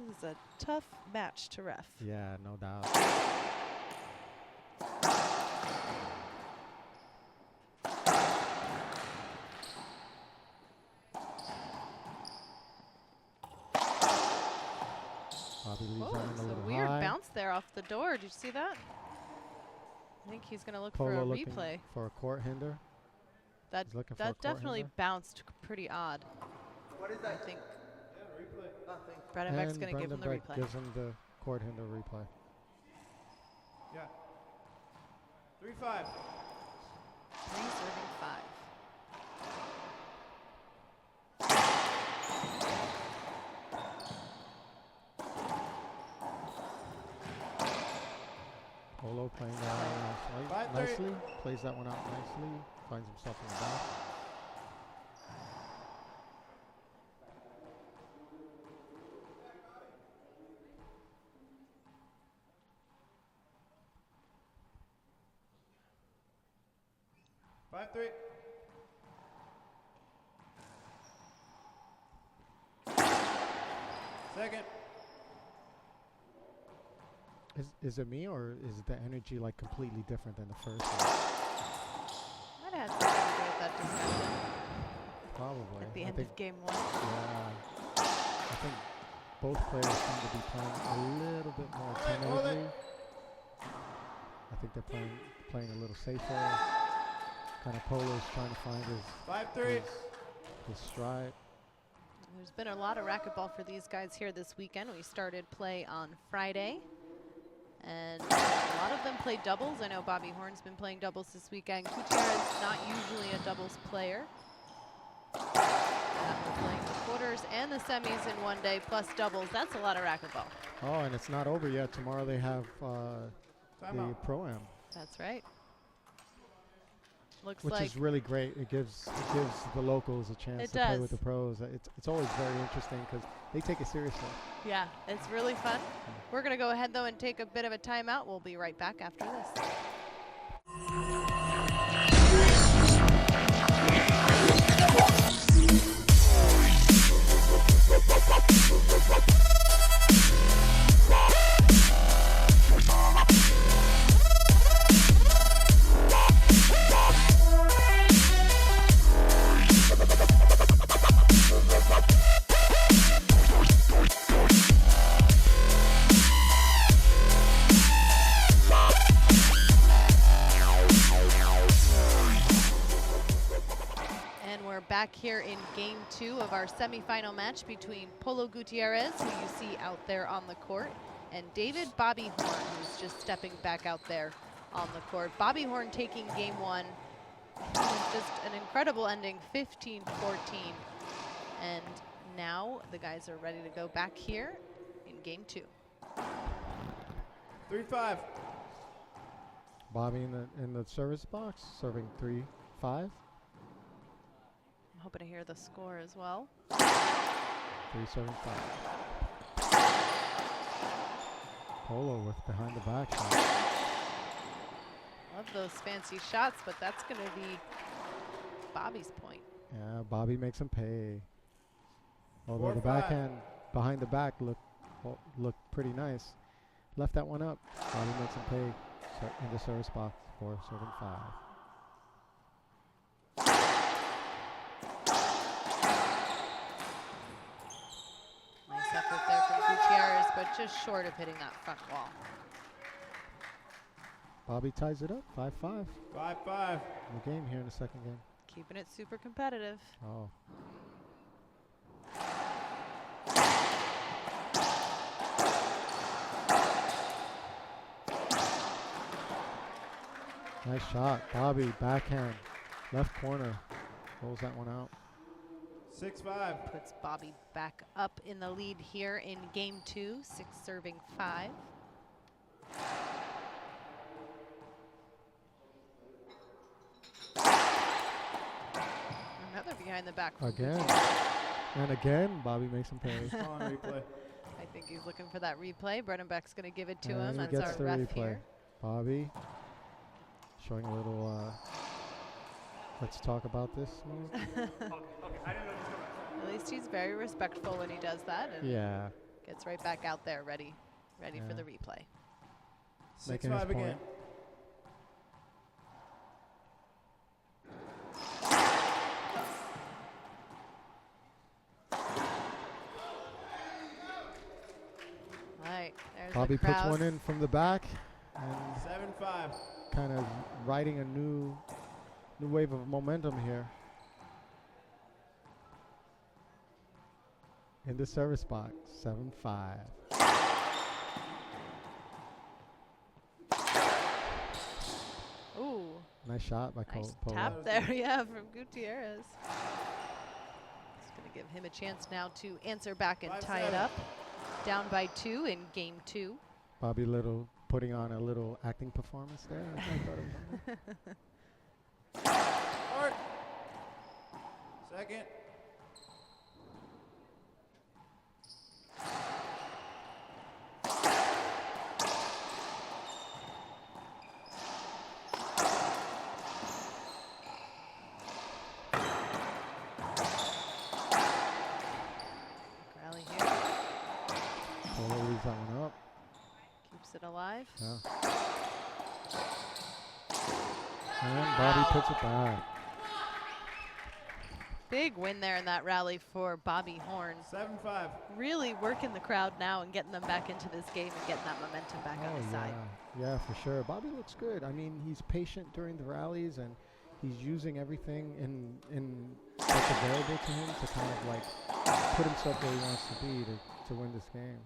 E: This is a tough match to ref.
B: Yeah, no doubt. Bobby leaves
E: Whoa,
B: that one
E: it's
B: a
E: a
B: little
E: weird
B: high.
E: bounce there off the door. Did you see that? I think he's going to look
B: Polo
E: for a
B: looking
E: replay.
B: for a court hinder.
E: That
B: He's looking for a
E: that
B: court
E: definitely
B: hinder.
E: bounced pretty odd.
F: What is
E: I
F: that?
E: think
C: Replay.
E: Brendan Beck's
B: And
E: going to give him the
B: Brendan Beck
E: replay.
B: gives him the court hinder replay.
C: Yeah. 3-5.
E: 3 serving 5.
B: Polo playing that one out nicely. Plays that one out nicely. Finds himself in the back.
C: Five, 3. Second.
B: Is it me or is the energy like completely different than the first one?
E: Might have had something to do with that discussion
B: Probably.
E: at the
B: I
E: end
B: think,
E: of game 1.
B: yeah. I think both players seem to be playing a little bit more tentatively. I think they're playing a little safer. Kind of Polo's trying to find his stride.
E: There's been a lot of racquetball for these guys here this weekend. We started play on Friday, and a lot of them played doubles. I know Bobby Horn's been playing doubles this weekend. Gutierrez not usually a doubles player. We're playing the quarters and the semis in one day, plus doubles. That's a lot of racquetball.
B: Oh, and it's not over yet. Tomorrow they have the Pro-Am.
E: That's right. Looks
B: Which
E: like
B: is really great. It gives the locals a chance to play with the pros. It's always very interesting because they take it seriously.
E: Yeah, it's really fun. We're going to go ahead, though, and take a bit of a timeout. We'll be right back after this. Back here in game 2 of our semifinal match between Polo Gutierrez, who you see out there on the court, and David Bobby Horn, who's just stepping back out there on the court. Bobby Horn taking game 1. Just an incredible ending, 15-14. And now the guys are ready to go back here in game 2.
C: 3-5.
B: Bobby in the service box, serving 3-5.
E: I'm hoping to hear the score as well.
B: 3-7-5. Polo with behind the back shot.
E: Love those fancy shots, but that's going to be Bobby's point.
B: Yeah, Bobby makes him pay. Although the backhand behind the back looked pretty nice. Left that one up. Bobby makes him pay in the service box for 7-5.
E: Effort there from Gutierrez, but just short of hitting that front wall.
B: Bobby ties it up, 5-5.
C: 5-5.
B: In the game here in the second game.
E: Keeping it super competitive.
B: Oh. Nice shot, Bobby, backhand, left corner, rolls that one out.
C: 6-5.
E: Puts Bobby back up in the lead here in game 2, 6-5. Another behind the back.
B: Again. And again, Bobby makes him pay.
C: On replay.
E: I think he's looking for that replay. Brennan Beck's going to give it to
B: And
E: him.
B: he
E: That's
B: gets
E: our
B: the
E: ref
B: replay.
E: here.
B: Bobby showing a little, let's talk about this move.
E: At least he's very respectful when he does that. And
B: Yeah.
E: gets right back out there ready for the replay.
B: Making his
C: 6-5 again.
B: point.
E: All right, there's
B: Bobby
E: the
B: puts
E: crowd.
B: one in from the back and
C: 7-5.
B: kind of riding a new wave of momentum here. In the service box, 7-5.
E: Ooh,
B: Nice shot by
E: nice
B: Polo.
E: tap there, yeah, from Gutierrez. It's going to give him a chance now to answer back and tie it
C: 5-7.
E: up. Down by 2 in game 2.
B: Bobby Little putting on a little acting performance there. I thought it was
C: Start. Second.
E: Rally here.
B: Polo leaves that one up.
E: Keeps it alive.
B: Yeah. And Bobby puts it back.
E: Big win there in that rally for Bobby Horn.
C: 7-5.
E: Really working the crowd now and getting them back into this game and getting that momentum back on his side.
B: Yeah, for sure. Bobby looks good. I mean, he's patient during the rallies, and he's using everything in that's available to him to kind of like put himself where he wants to be to win this game.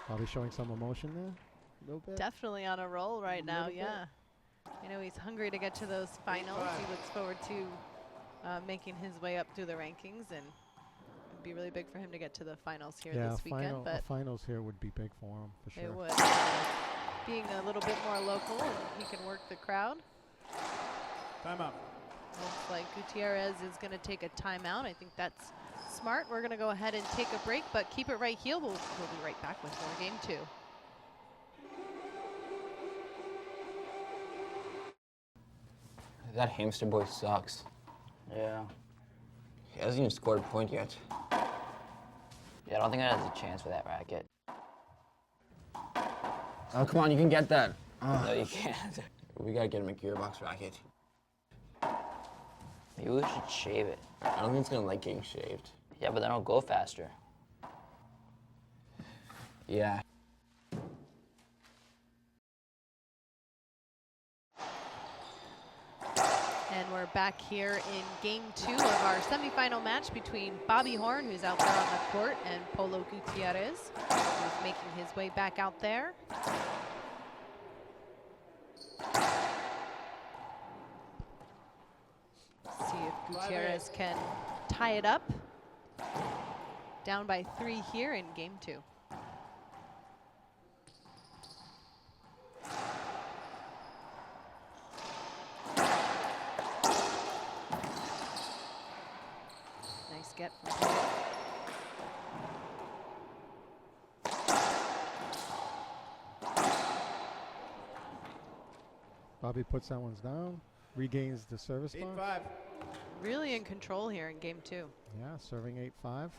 B: Bobby showing some emotion there, a little bit.
E: Definitely on a roll right now, yeah. I know he's hungry to get to those finals. He looks forward to making his way up through the rankings, and it'd be really big for him to get to the finals here this weekend. But
B: finals here would be big for him, for sure.
E: it would. Being a little bit more local, and he can work the crowd.
C: Timeout.
E: Looks like Gutierrez is going to take a timeout. I think that's smart. We're going to go ahead and take a break, but keep it right here. We'll be right back with more game 2.
G: That hamster boy sucks.
H: Yeah.
G: He hasn't even scored a point yet.
H: Yeah, I don't think I have a chance for that racket.
G: Oh, come on, you can get that.
H: No, you can't.
G: We gotta get him a gearbox racket.
H: Maybe we should shave it.
G: I don't think it's gonna like getting shaved.
H: Yeah, but then it'll go faster.
G: Yeah.
E: And we're back here in game 2 of our semifinal match between Bobby Horn, who's out there on the court, and Polo Gutierrez, who's making his way back out there. See if Gutierrez can tie it up. Down by 3 here in game 2. Nice get from Polo.
B: Bobby puts that one down, regains the service box.
C: 8-5.
E: Really in control here in game 2.
B: Yeah, serving 8-5.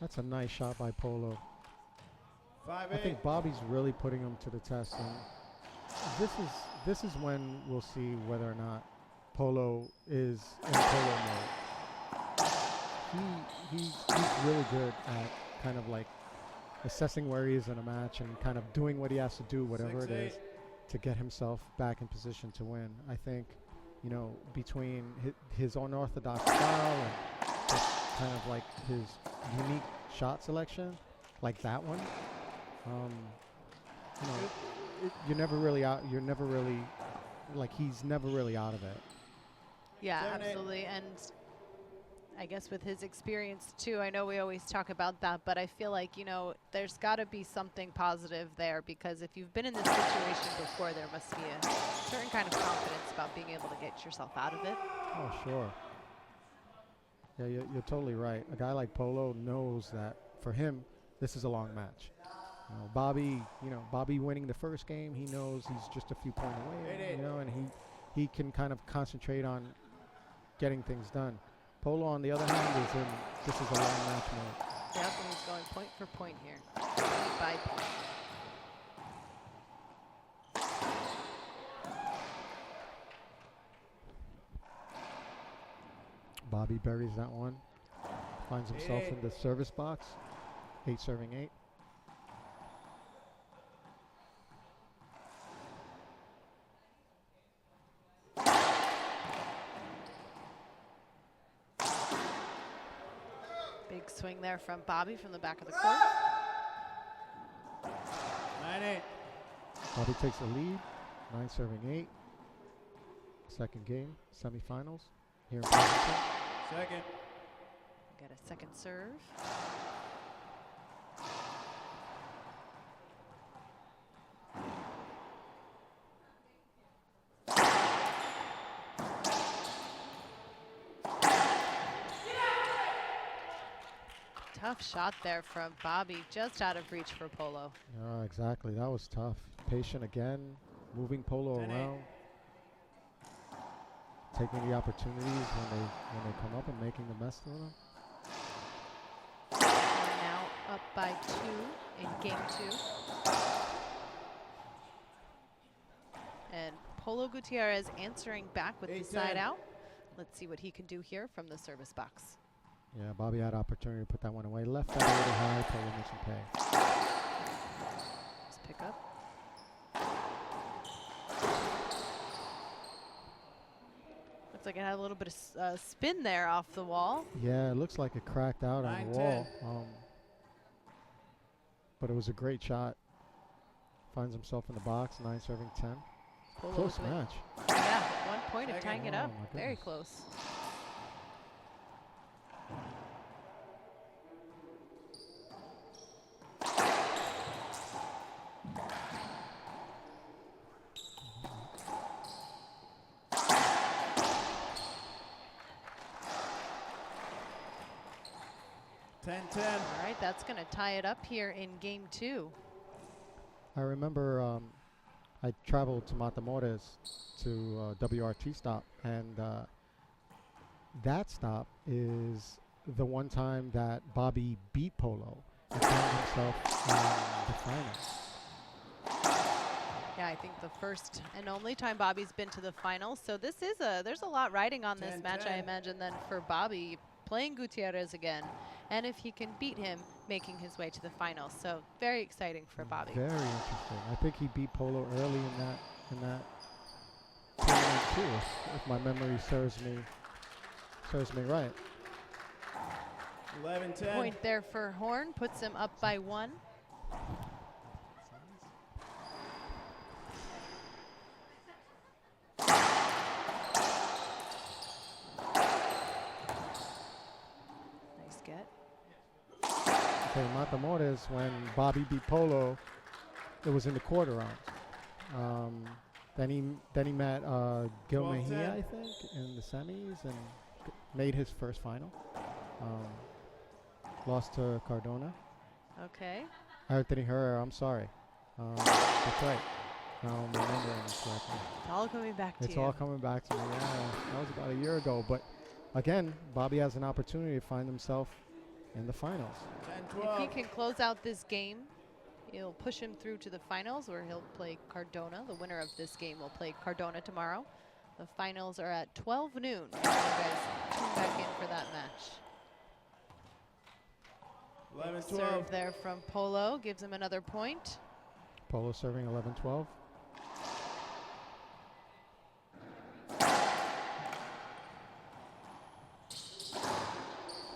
B: That's a nice shot by Polo.
C: 5-8.
B: I think Bobby's really putting him to the test, and this is when we'll see whether or not Polo is in Polo mode. He's really good at kind of like assessing where he is in a match and kind of doing what he has to do, whatever it is, to get himself back in position to win. I think, you know, between his unorthodox style and just kind of like his unique shot selection, like that one, you know, you're never really out. You're never really, like, he's never really out of it.
E: Yeah,
C: 7-8.
E: absolutely. And I guess with his experience too, I know we always talk about that, but I feel like, you know, there's got to be something positive there, because if you've been in this situation before, there must be a certain kind of confidence about being able to get yourself out of it.
B: Oh, sure. Yeah, you're totally right. A guy like Polo knows that for him, this is a long match. You know, Bobby winning the first game, he knows he's just a few points away, you know, and he can kind of concentrate on getting things done. Polo, on the other hand, this is a long match mode.
E: Yep, and he's going point for point here. Point by point.
B: Bobby buries that one. Finds himself in the service box. 8 serving 8.
E: Big swing there from Bobby from the back of the court.
C: 9-8.
B: Bobby takes the lead. 9 serving 8. Second game, semifinals here in Pleasanton.
C: Second.
E: Got a second serve. Tough shot there from Bobby, just out of reach for Polo.
B: Yeah, exactly. That was tough. Patient again. moving Polo
C: 10-8.
B: around, taking the opportunities when they come up and making the best of them.
E: We're now up by 2 in game 2. And Polo Gutierrez answering back with the
C: 8-10.
E: side out. Let's see what he can do here from the service box.
B: Yeah, Bobby had opportunity to put that one away. Left that a little high, Polo makes him pay.
E: Let's pick up. Looks like it had a little bit of spin there off the wall.
B: Yeah, it looks like it cracked out on the
C: 9-10.
B: wall. But it was a great shot. Finds himself in the box, 9 serving 10.
E: Polo
B: Close
E: with-
B: match.
E: Yeah, 1 point of
C: Second.
E: tying it
B: Oh
E: up.
B: my
E: Very
B: goodness.
E: close. All right, that's going to tie it up here in game 2.
B: I remember I traveled to Matamoros to WRT stop, and that stop is the one time that Bobby beat Polo and found himself in the finals.
E: Yeah, I think the first and only time Bobby's been to the finals. So this is there's a lot riding on this match, I
C: 10-10.
E: imagine, then for Bobby playing Gutierrez again. And if he can beat him, making his way to the finals. So very exciting for Bobby.
B: Very interesting. I think he beat Polo early in that tournament too, if my memory serves me right.
C: 11-10.
E: Point there for Horn, puts him up by 1. Nice get.
B: Okay, Matamoros, when Bobby beat Polo, it was in the quarter round. Then he met Gil
C: 12-10.
B: Mejia, I think, in the semis and made his first final. Lost to Cardona.
E: Okay.
B: Anthony Herrera, I'm sorry. That's right. Now I'm remembering this correctly.
E: It's all coming back to
B: It's
E: you.
B: all coming back to me. Yeah, that was about a year ago. But again, Bobby has an opportunity to find himself in the finals.
C: 10-12.
E: If he can close out this game, it'll push him through to the finals where he'll play Cardona. The winner of this game will play Cardona tomorrow. The finals are at 12 noon. You guys tune back in for that match.
C: 11-12.
E: Serve there from Polo gives him another point.
B: Polo serving 11-12.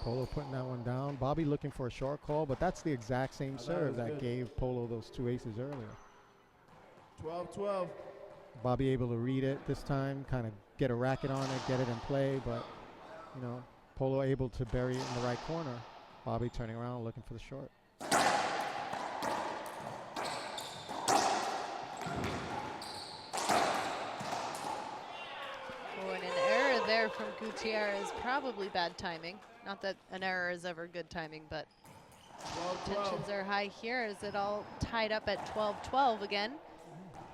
B: Polo putting that one down. Bobby looking for a short call, but that's the exact same
C: Oh, that
B: serve
C: was
B: that
C: good.
B: gave Polo those 2 aces earlier.
C: 12-12.
B: Bobby able to read it this time, kind of get a racket on it, get it in play, but you know, Polo able to bury it in the right corner. Bobby turning around looking for the short.
E: Oh, and an error there from Gutierrez, probably bad timing. Not that an error is ever good timing, but
C: 12-12.
E: tensions are high here. Is it all tied up at 12-12 again?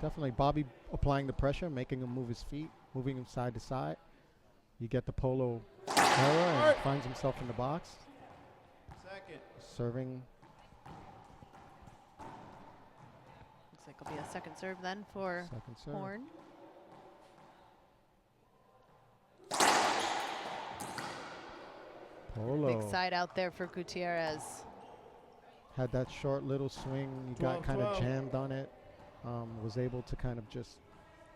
B: Definitely Bobby applying the pressure, making him move his feet, moving him side to side. You get the Polo error and finds himself in the box.
C: Second.
B: Serving.
E: Looks like it'll be a second serve then for
B: Second serve.
E: Horn.
B: Polo
E: Big side out there for Gutierrez.
B: had that short little swing. He got kind of
C: 12-12.
B: jammed on it. Was able to kind of just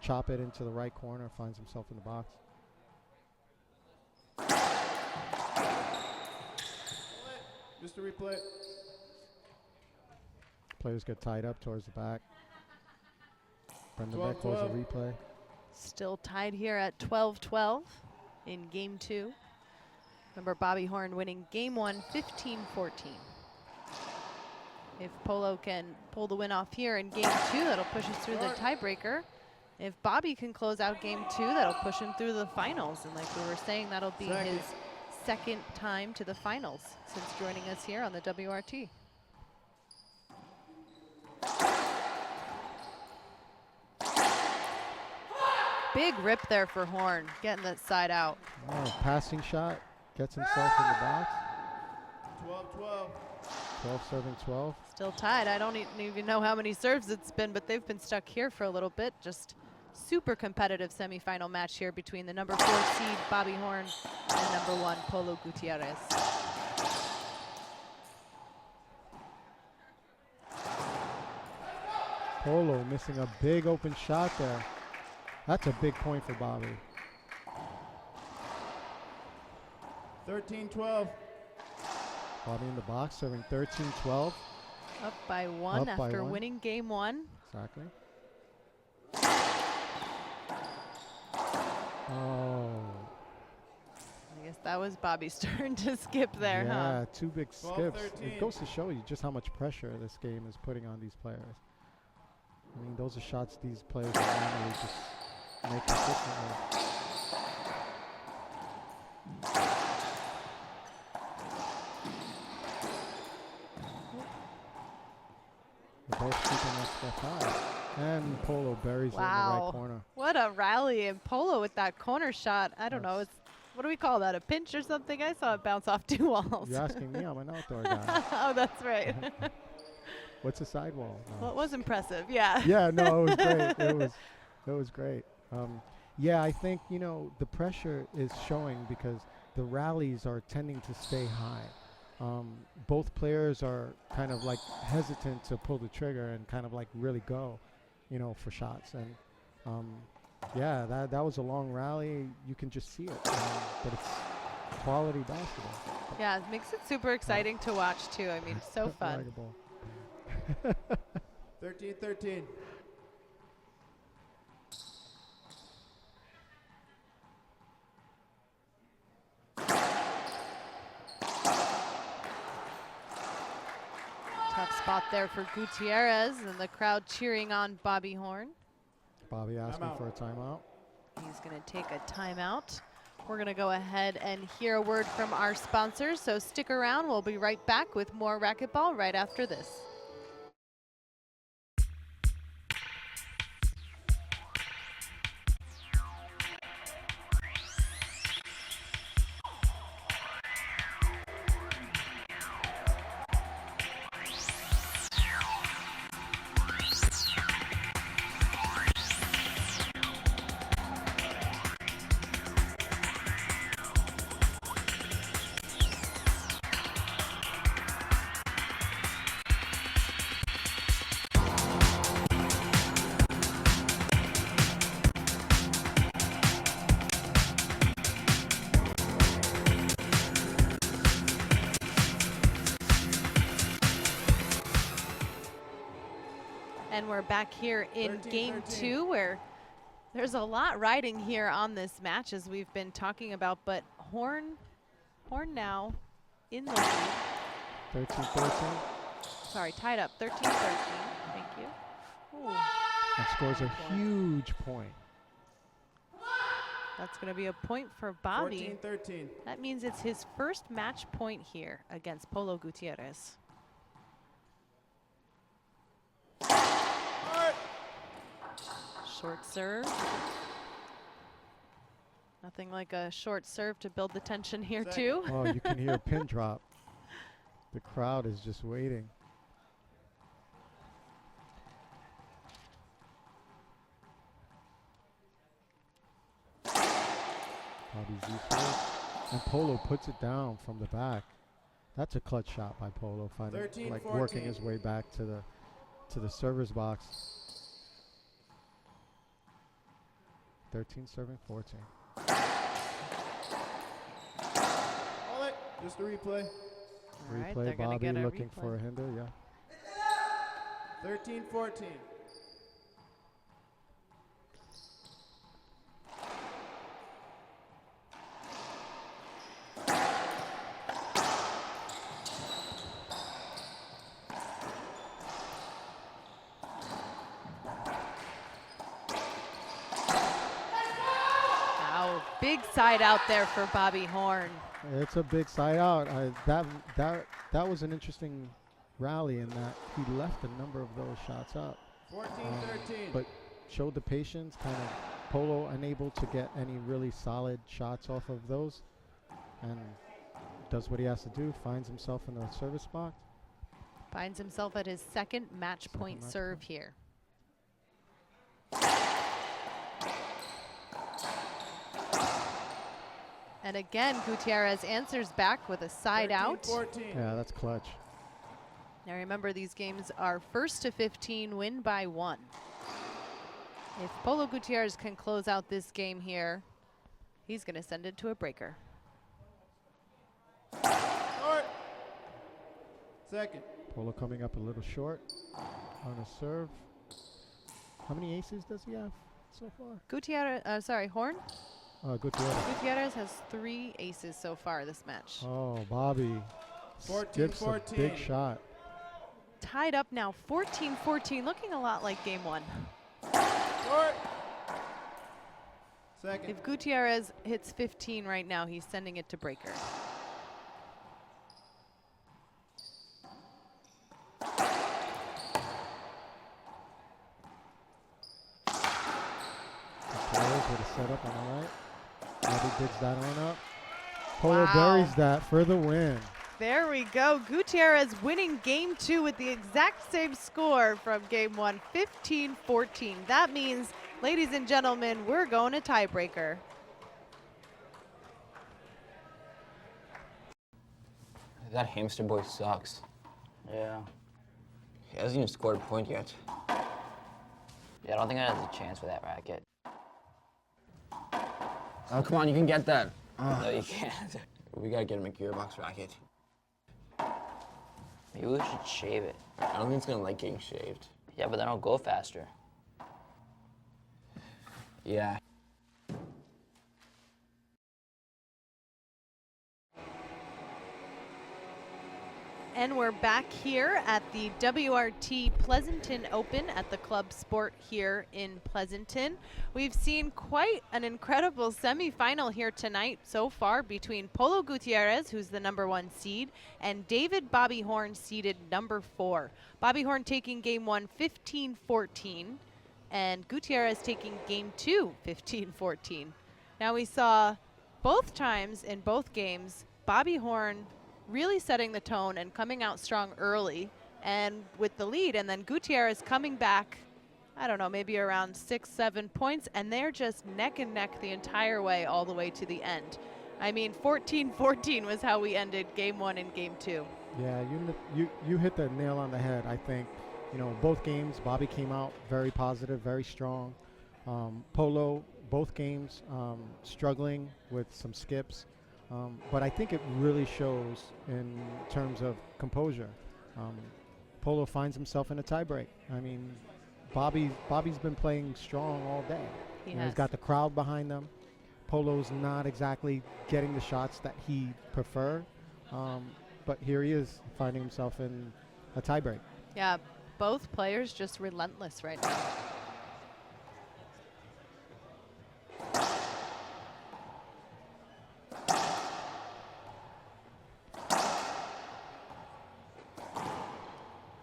B: chop it into the right corner. Finds himself in the box.
C: Mr. Replay.
B: Players get tied up towards the back. Brendan Beck calls a
C: 12-12.
B: replay.
E: Still tied here at 12-12 in game 2. Remember Bobby Horn winning game 1 15-14. If Polo can pull the win off here in game 2, that'll push us through the tiebreaker. If Bobby can close out game 2, that'll push him through the finals. And like we were saying, that'll be
C: Second.
E: his second time to the finals since joining us here on the WRT. Big rip there for Horn, getting that side out.
B: Oh, passing shot, gets himself in the box.
C: 12-12.
B: 12 serving 12.
E: Still tied. I don't even know how many serves it's been, but they've been stuck here for a little bit. Just super competitive semifinal match here between the number 4 seed Bobby Horn and number 1 Polo Gutierrez.
B: Polo missing a big open shot there. That's a big point for Bobby.
C: 13-12.
B: Bobby in the box, serving 13-12.
E: Up by 1
B: Up by
E: after
B: 1.
E: winning game 1.
B: Exactly. Oh.
E: I guess that was Bobby's turn to skip there, huh?
B: Yeah, 2 big skips.
C: 12-13.
B: It goes to show you just how much pressure this game is putting on these players. I mean, those are shots these players normally just make consistently. They're both keeping that stuff high. And Polo buries it in the right corner.
E: What a rally in Polo with that corner shot. I don't know.
B: Yes.
E: It's, what do we call that? A pinch or something? I saw it bounce off 2 walls.
B: You're asking me, I'm an outdoor guy.
E: Oh, that's right.
B: What's a sidewall? No.
E: Well, it was impressive, yeah.
B: Yeah, no, it was great. It was great. Yeah, I think, you know, the pressure is showing because the rallies are tending to stay high. Both players are kind of like hesitant to pull the trigger and kind of like really go, you know, for shots. And yeah, that was a long rally. You can just see it, but it's quality basketball.
E: Yeah, it makes it super exciting to watch too. I mean, so fun.
B: Likable.
C: 13-13.
E: Tough spot there for Gutierrez and the crowd cheering on Bobby Horn.
B: Bobby asking
C: Timeout.
B: for a timeout.
E: He's going to take a timeout. We're going to go ahead and hear a word from our sponsors, so stick around. We'll be right back with more racquetball right after this. And we're back here in
C: 13-13.
E: game 2 where there's a lot riding here on this match as we've been talking about, but Horn now in the lead.
B: 13-13.
E: Sorry, tied up 13-13. Thank you. Ooh,
B: And scores a huge point.
E: that's going to be a point for Bobby.
C: 14-13.
E: That means it's his first match point here against Polo Gutierrez. Short serve. Nothing like a short serve to build the tension here too.
B: Oh, you can hear a pin drop. The crowd is just waiting. Bobby's useful. And Polo puts it down from the back. That's a clutch shot by Polo, finding
C: 13-14.
B: working his way back to the server's box. 13 serving 14.
C: Hold it. Just a replay.
E: All right,
B: Replay,
E: they're gonna
B: Bobby
E: get a
B: looking
E: replay.
B: for a hinder, yeah.
C: 13-14.
E: Wow, big side out there for Bobby Horn.
B: It's a big side out. That was an interesting rally in that he left a number of those shots up,
C: 14-13.
B: but showed the patience, kind of Polo unable to get any really solid shots off of those, and does what he has to do, finds himself in the service box.
E: Finds himself at his second match point
B: match
E: serve
B: point.
E: here. And again, Gutierrez answers back with a side out.
C: 14.
B: Yeah, that's clutch.
E: Now remember, these games are 1st to 15, win by 1. If Polo Gutierrez can close out this game here, he's going to send it to a breaker.
C: Short. Second.
B: Polo coming up a little short on a serve. How many aces does he have so far?
E: Gutierrez,
B: Gutierrez.
E: Gutierrez has 3 aces so far this match.
B: Oh, Bobby
C: 14,
B: skips a
C: 14.
B: big shot.
E: Tied up now, 14-14, looking a lot like game 1.
C: Short. Second.
E: If Gutierrez hits 15 right now, he's sending it to breaker.
B: Gutierrez with a setup on the right. Bobby digs that one up. Polo
E: Wow.
B: buries that for the win.
E: There we go. Gutierrez winning game 2 with the exact same score from game 1, 15-14. That means, ladies and gentlemen, we're going to tiebreaker.
G: That hamster boy sucks.
H: Yeah.
G: He hasn't even scored a point yet.
H: Yeah, I don't think I have a chance with that racket.
G: Oh, come on, you can get that.
H: No, you can't.
G: We gotta get him a gearbox racket.
H: Maybe we should shave it.
G: I don't think it's gonna like getting shaved.
H: Yeah, but then it'll go faster.
G: Yeah.
E: And we're back here at the WRT Pleasanton Open at the Club Sport here in Pleasanton. We've seen quite an incredible semifinal here tonight so far between Polo Gutierrez, who's the #1 seed, and David Bobby Horn, seeded #4. Bobby Horn taking game 1 15-14, and Gutierrez taking game 2 15-14. Now we saw both times in both games, Bobby Horn really setting the tone and coming out strong early and with the lead, and then Gutierrez coming back, I don't know, maybe around 6-7 points, and they're just neck and neck the entire way all the way to the end. I mean, 14-14 was how we ended game 1 and game 2.
B: Yeah, you hit the nail on the head. I think, you know, both games, Bobby came out very positive, very strong. Polo, both games, struggling with some skips. But I think it really shows in terms of composure. Polo finds himself in a tiebreak. I mean, Bobby's been playing strong all day.
E: He
B: You know,
E: has.
B: he's got the crowd behind him. Polo's not exactly getting the shots that he prefer, but here he is finding himself in a tiebreak.
E: Yeah, both players just relentless right now.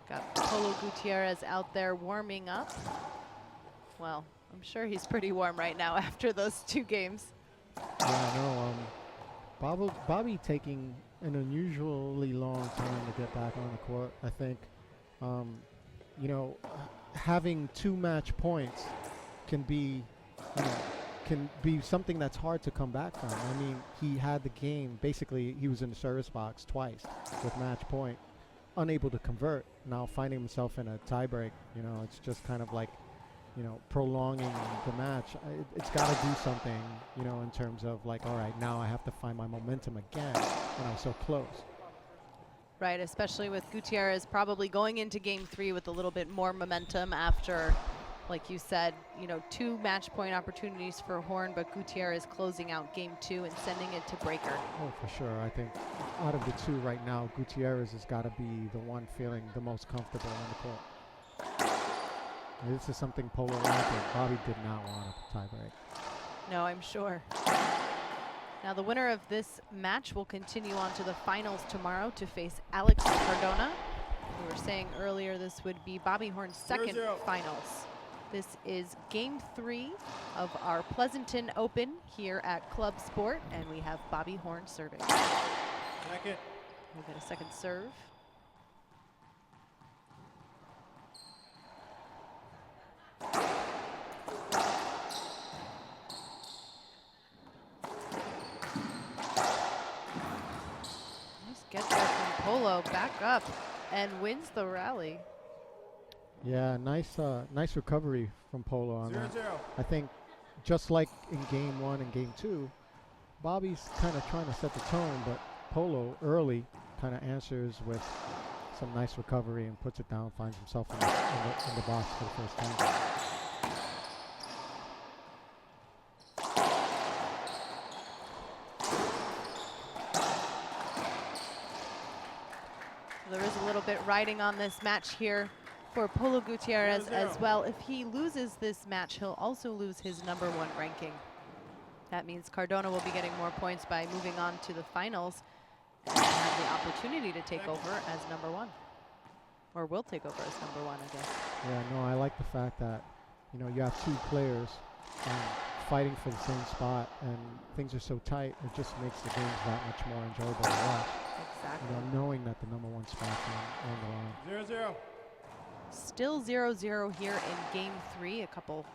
E: Got Polo Gutierrez out there warming up. Well, I'm sure he's pretty warm right now after those 2 games.
B: Yeah, I know. Bobby taking an unusually long time to get back on the court. I think, you know, having 2 match points can be, you know, can be something that's hard to come back from. I mean, he had the game. Basically, he was in the service box twice with match point, unable to convert. Now finding himself in a tiebreak, you know, it's just kind of like, you know, prolonging the match. It's got to do something, you know, in terms of like, all right, now I have to find my momentum again when I'm so close.
E: Right, especially with Gutierrez probably going into game 3 with a little bit more momentum after, like you said, you know, 2 match point opportunities for Horn, but Gutierrez closing out game 2 and sending it to breaker.
B: Oh, for sure. I think out of the 2 right now, Gutierrez has got to be the one feeling the most comfortable on the court. And this is something Polo wanted. Bobby did not want a tiebreak.
E: No, I'm sure. Now the winner of this match will continue on to the finals tomorrow to face Alex Cardona. We were saying earlier this would be Bobby Horn's second
C: 0-0.
E: finals. This is game 3 of our Pleasanton Open here at Club Sport, and we have Bobby Horn serving.
C: Second.
E: We'll get a second serve. Nice get there from Polo, back up, and wins the rally.
B: Yeah, nice recovery from Polo on that.
C: 0-0.
B: I think just like in game 1 and game 2, Bobby's kind of trying to set the tone, but Polo early kind of answers with some nice recovery and puts it down, finds himself in the box for the first time.
E: There is a little bit riding on this match here for Polo Gutierrez as well. If he loses this match, he'll also lose his #1 ranking. That means Cardona will be getting more points by moving on to the finals and have the opportunity to take over as #1. Or will take over as #1, I guess.
B: Yeah, no, I like the fact that, you know, you have 2 players fighting for the same spot, and things are so tight, it just makes the games that much more enjoyable to watch.
E: Exactly.
B: You know, knowing that the #1 spot's on the line.
C: 0-0.
E: Still 0-0 here in game 3. A couple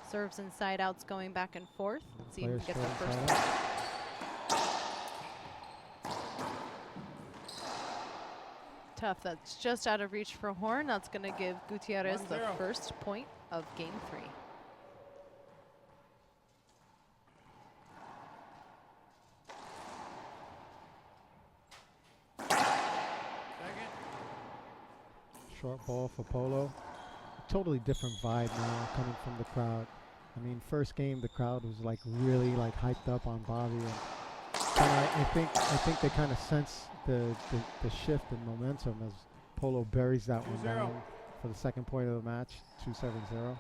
E: serves and side outs going back and forth. Let's see who can get the first one. Tough. That's just out of reach for Horn. That's going to give Gutierrez the
C: 1-0.
E: first point of game 3.
C: Second.
B: Short ball for Polo. Totally different vibe now coming from the crowd. I mean, first game the crowd was like really like hyped up on Bobby, and I think they kind of sense the shift in momentum as Polo buries that one
C: 2-0.
B: down for the second point of the match, 2-7-0.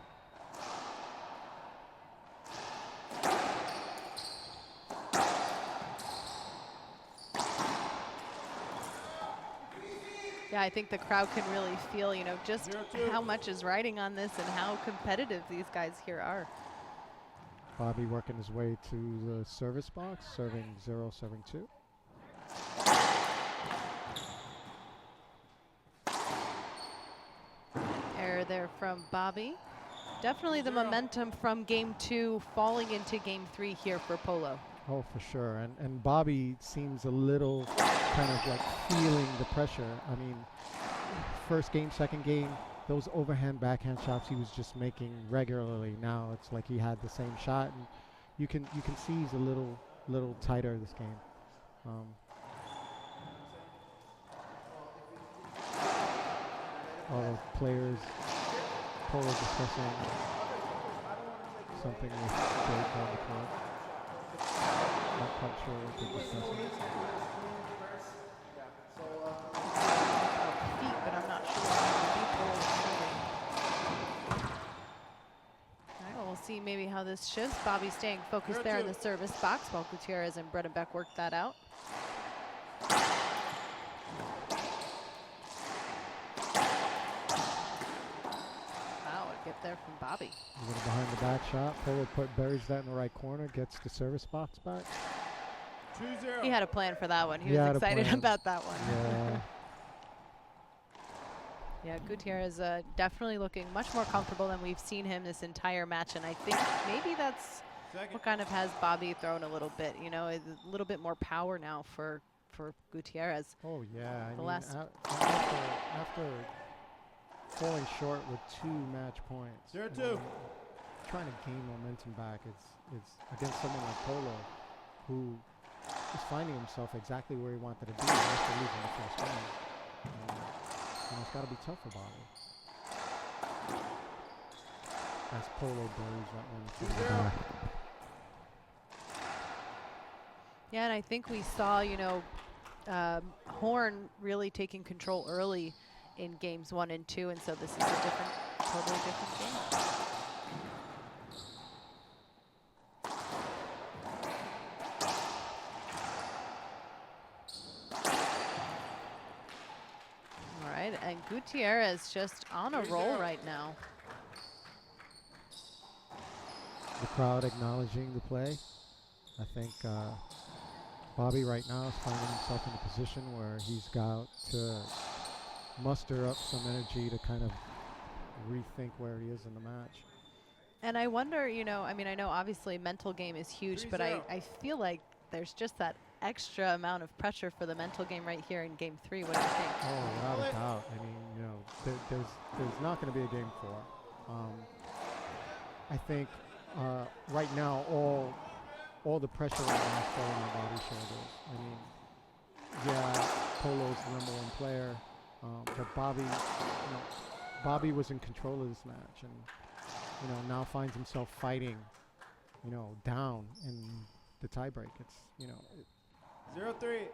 E: Yeah, I think the crowd can really feel, you know, just
C: 0-2.
E: how much is riding on this and how competitive these guys here are.
B: Bobby working his way to the service box, serving 0-7-2.
E: Error there from Bobby. Definitely the
C: 0.
E: momentum from game 2 falling into game 3 here for Polo.
B: Oh, for sure. And Bobby seems a little kind of like feeling the pressure. I mean, first game, second game, those overhand backhand shots he was just making regularly. Now it's like he had the same shot, and you can see he's a little tighter this game. All the players, Polo discussing something with Jake on the court. Not quite sure what they're discussing.
E: Feet, but I'm not sure. All right, well, we'll see maybe how this shifts. Bobby staying focused there in the service box while Gutierrez and Bredenbeck work that out. Wow, a get there from Bobby.
B: A little behind the back shot. Polo buries that in the right corner, gets the service box back.
C: 2-0.
E: He had a plan for that one. He
B: He had
E: was
B: a
E: excited
B: plan.
E: about that one.
B: Yeah.
E: Yeah, Gutierrez definitely looking much more comfortable than we've seen him this entire match, and I think maybe that's
C: Second.
E: what kind of has Bobby thrown a little bit. You know, a little bit more power now for Gutierrez.
B: Oh yeah. I
E: The
B: mean,
E: last-
B: after falling short with 2 match points,
C: 0-2.
B: trying to gain momentum back, it's against someone like Polo, who is finding himself exactly where he wanted to be after losing the first game. And it's got to be tough for Bobby. As Polo buries that one from the back.
E: Yeah, and I think we saw, you know, Horn really taking control early in games 1 and 2, and so this is a totally different game. All right, and Gutierrez just on a roll right now.
B: the crowd acknowledging the play. I think Bobby right now is finding himself in a position where he's got to muster up some energy to kind of rethink where he is in the match.
E: And I wonder, you know, I mean, I know obviously mental game is huge, but I feel like there's just that extra amount of pressure for the mental game right here in game 3. What do you think?
B: Oh, without a doubt. I mean, you know, there's not going to be a game 4. I think right now all the pressure right now is falling on Bobby's shoulders. I mean, yeah, Polo's the #1 player, but Bobby was in control of this match, and you know, now finds himself fighting, you know, down in the tiebreak. It's, you know,
C: 0-3.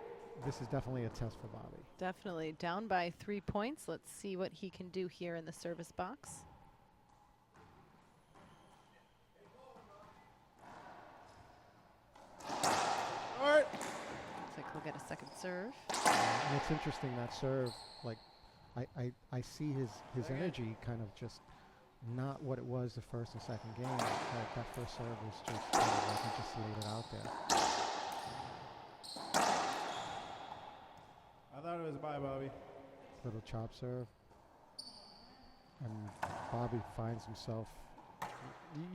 B: this is definitely a test for Bobby.
E: Definitely down by 3 points. Let's see what he can do here in the service box. Looks like he'll get a second serve.
B: And it's interesting that serve, like, I see his energy kind of just not what it was the first and second game. That first serve was just kind of like he just laid it out there.
C: I thought it was bye, Bobby.
B: Little chop serve. And Bobby finds himself,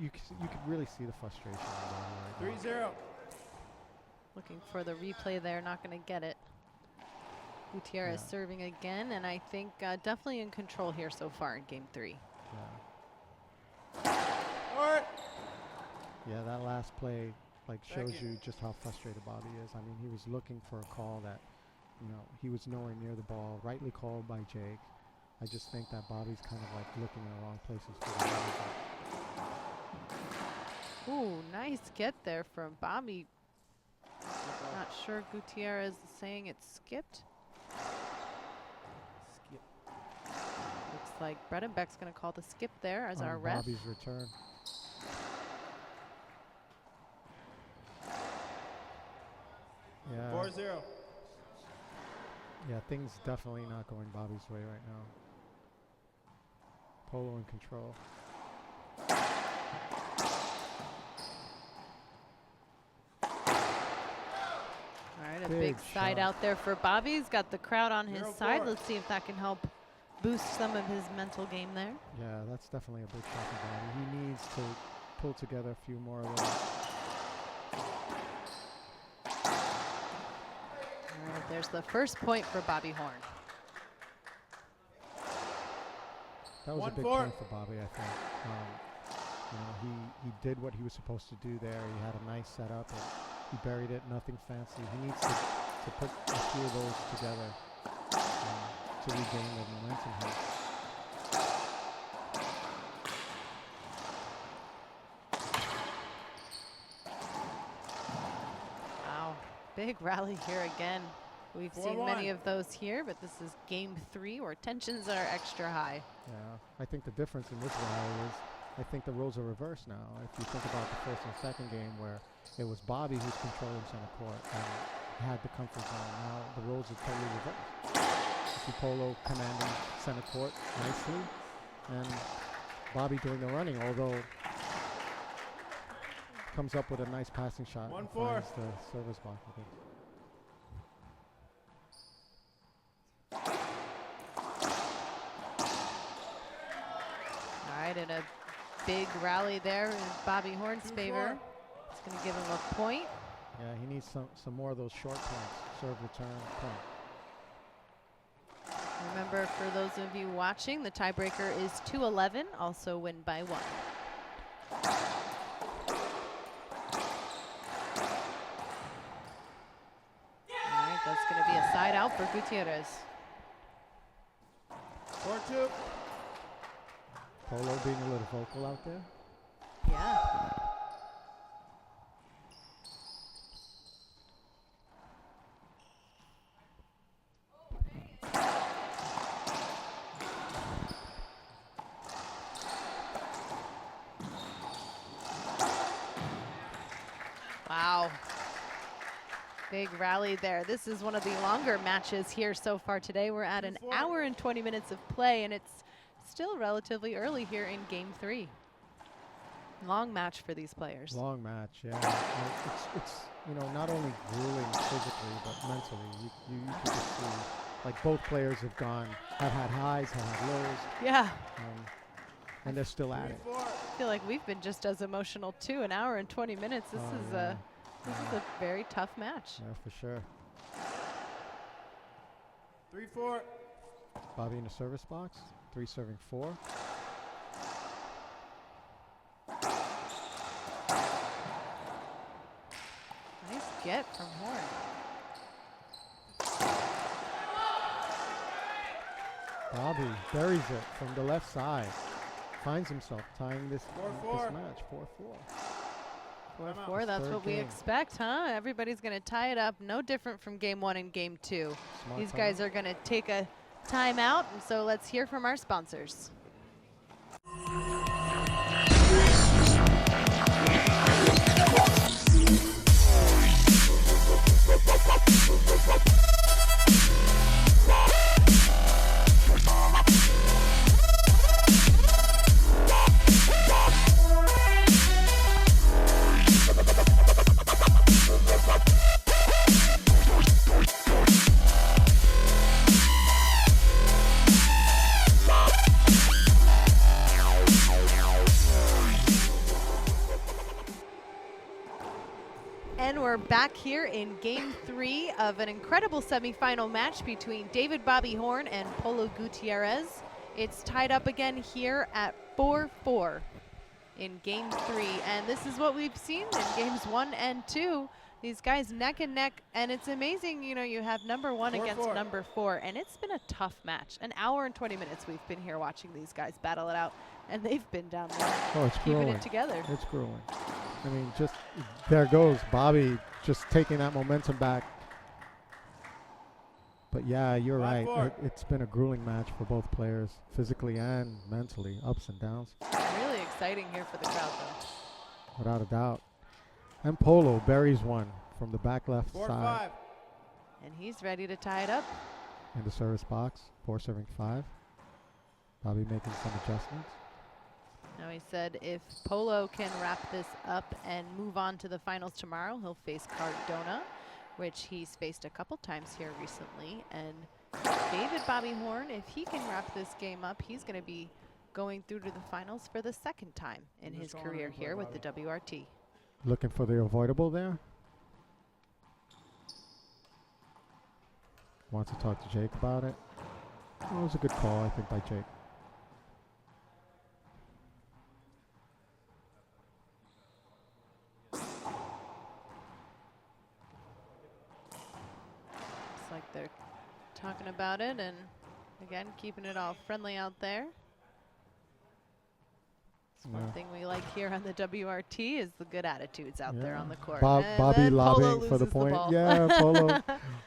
B: you could really see the frustration in Bobby right now.
C: 3-0.
E: Looking for the replay there, not going to get it. Gutierrez serving again, and I think definitely in control here so far in game 3.
B: Yeah, that last play like shows you just how frustrated Bobby is. I mean, he was looking for a call that, you know, he was nowhere near the ball, rightly called by Jake. I just think that Bobby's kind of like looking in the wrong places for the ball.
E: Ooh, nice get there from Bobby. Not sure Gutierrez is saying it's skipped.
C: Skip.
E: Looks like Bredenbeck's going to call the skip there as our ref.
B: Bobby's return. Yeah.
C: 4-0.
B: Yeah, things definitely not going Bobby's way right now. Polo in control.
E: All right, a big side out there for Bobby. He's got the crowd on his side. Let's see if that can help boost some of his mental game there.
B: Yeah, that's definitely a big shot for Bobby. He needs to pull together a few more of those.
E: All right, there's the first point for Bobby Horn.
B: That was a big point for Bobby, I think. You know, he did what he was supposed to do there. He had a nice setup, and he buried it, nothing fancy. He needs to put a few of those together to regain the momentum here.
E: Wow, big rally here again. We've seen many of those here, but this is game 3 where tensions are extra high.
B: Yeah, I think the difference in this rally is I think the roles are reversed now. If you think about the first and second game where it was Bobby who's controlling center court and had the comfort zone, now the roles are totally reversed. You see Polo commanding center court nicely and Bobby doing the running, although comes up with a nice passing shot and finds the service block with it.
E: All right, and a big rally there in Bobby Horn's favor. It's going to give him a point.
B: Yeah, he needs some more of those short points. Serve, return, point.
E: Remember, for those of you watching, the tiebreaker is 2-11, also win by 1. All right, that's going to be a side out for Gutierrez.
C: 4-2.
B: Polo being a little vocal out there.
E: Yeah. Wow. Big rally there. This is one of the longer matches here so far today. We're at an hour and 20 minutes of play, and it's still relatively early here in game 3. Long match for these players.
B: Long match, yeah. It's not only grueling physically but mentally. You can just see like both players have had highs, have had lows.
E: Yeah.
B: And they're still at it.
E: I feel like we've been just as emotional too. An hour and 20 minutes. This is a very tough match.
B: Yeah, for sure.
C: 3-4.
B: Bobby in the service box. 3 serving 4.
E: Nice get from Horn.
B: Bobby buries it from the left side. Finds himself tying this match 4-4.
E: 4-4, that's what we expect, huh? Everybody's going to tie it up. No different from game 1 and game 2. These guys are going to take a timeout, and so let's hear from our sponsors. And we're back here in game 3 of an incredible semifinal match between David Bobby Horn and Polo Gutierrez. It's tied up again here at 4-4 in game 3. And this is what we've seen in games 1 and 2. These guys neck and neck, and it's amazing, you have number 1 against number 4, and it's been a tough match. An hour and 20 minutes we've been here watching these guys battle it out, and they've been down there keeping it together.
B: It's grueling. I mean, just there goes Bobby just taking that momentum back. But yeah, you're right. It's been a grueling match for both players, physically and mentally, ups and downs.
E: Really exciting here for the crowd, though.
B: Without a doubt. And Polo buries one from the back left side.
E: And he's ready to tie it up.
B: In the service box, 4 serving 5. Bobby making some adjustments.
E: Now he said if Polo can wrap this up and move on to the finals tomorrow, he'll face Cardona, which he's faced a couple times here recently. And David Bobby Horn, if he can wrap this game up, he's going to be going through to the finals for the 2nd time in his career here with the WRT.
B: Looking for the avoidable there. Wants to talk to Jake about it. It was a good call, I think, by Jake.
E: Looks like they're talking about it, and again, keeping it all friendly out there. One thing we like here on the WRT is the good attitudes out there on the court.
B: Bobby lobbying for the point. Yeah,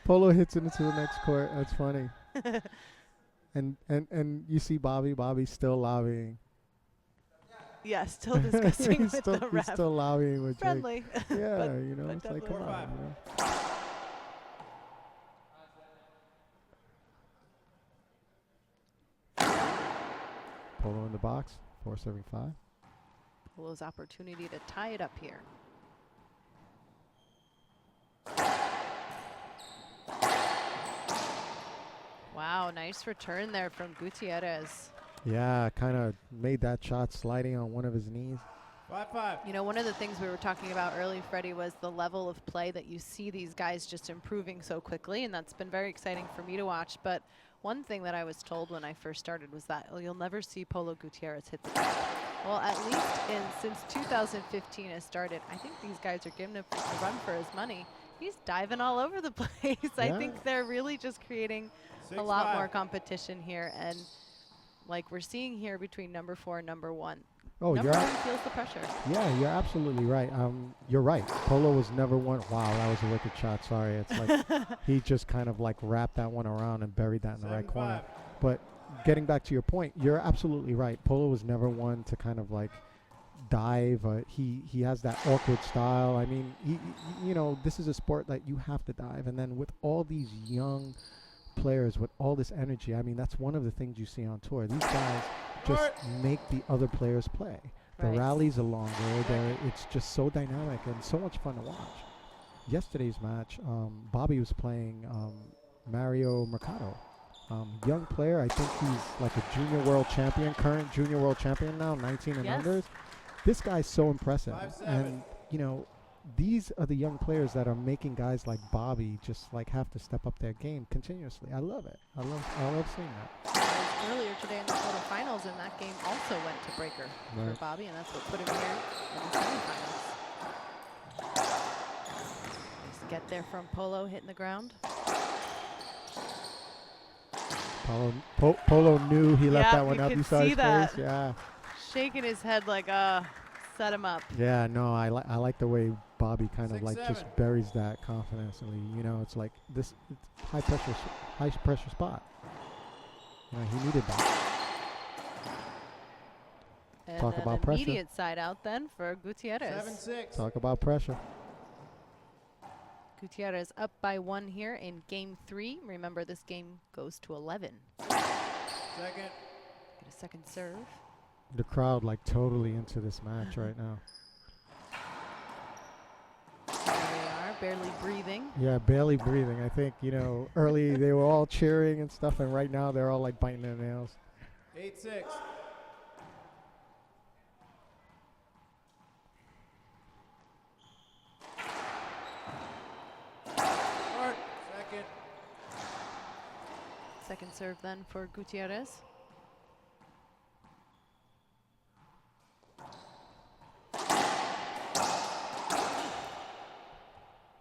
B: Polo hits it into the next court. That's funny. and you see Bobby's still lobbying.
E: Yeah, still discussing with the ref.
B: He's still lobbying with
E: friendly.
B: Jake. Yeah, but it's like, come on. Polo in the box, 4 serving 5.
E: Polo's opportunity to tie it up here. Wow, nice return there from Gutierrez.
B: Yeah, kind of made that shot sliding on one of his knees.
E: 5-5. One of the things we were talking about early, Freddie, was the level of play that you see these guys just improving so quickly, and that's been very exciting for me to watch. But one thing that I was told when I first started was that you'll never see Polo Gutierrez hit the ground. Well, at least since 2015 has started, I think these guys are giving him a run for his money. He's diving all over the place. Yeah. I think they're really just creating a lot more competition here. And like we're seeing here between number 4 and number 1.
B: Oh,
E: number 1 feels the pressure.
B: Yeah, you're absolutely right. You're right. Polo was never one. Wow, that was a wicked shot. Sorry. It's like he just kind of like wrapped that one around and buried that in the right corner. But getting back to your point, you're absolutely right. Polo was never one to kind of like dive. He has that awkward style. I mean, this is a sport that you have to dive. And then with all these young players with all this energy, I mean, that's one of the things you see on tour. These guys just make the other players play. The
E: Right.
B: rallies along there, it's just so dynamic and so much fun to watch. Yesterday's match, Bobby was playing Mario Mercado. Young player, I think he's like a junior world champion, current junior world champion now, 19 and
E: Yes.
B: unders. This guy's so impressive.
C: 5-7.
B: And, you know, these are the young players that are making guys like Bobby just like have to step up their game continuously. I love it. I love seeing that.
E: As earlier today in the quarterfinals, and that game also went to breaker
B: Right.
E: for Bobby, and that's what put him here in the semifinals. Nice get there from Polo, hitting the ground.
B: Polo knew he left
E: Yeah,
B: that one
E: you
B: up.
E: could
B: You saw
E: see
B: his
E: that.
B: face? Yeah.
E: Shaking his head like, set him up.
B: Yeah, no, I like the way Bobby kind of
C: 6-7.
B: like just buries that confidently. You know, it's like this it's high pressure spot. You know, he needed that.
E: And
B: Talk
E: then
B: about pressure.
E: immediate side out then for Gutierrez.
C: 7-6.
B: Talk about pressure.
E: Gutierrez up by 1 here in game 3. Remember, this game goes to 11.
C: Second.
E: Get a second serve.
B: The crowd like totally into this match right now.
E: There they are, barely breathing.
B: Yeah, barely breathing. I think, you know, early they were all cheering and stuff, and right now they're all like biting their nails.
C: 8-6. Court. Second.
E: Second serve then for Gutierrez.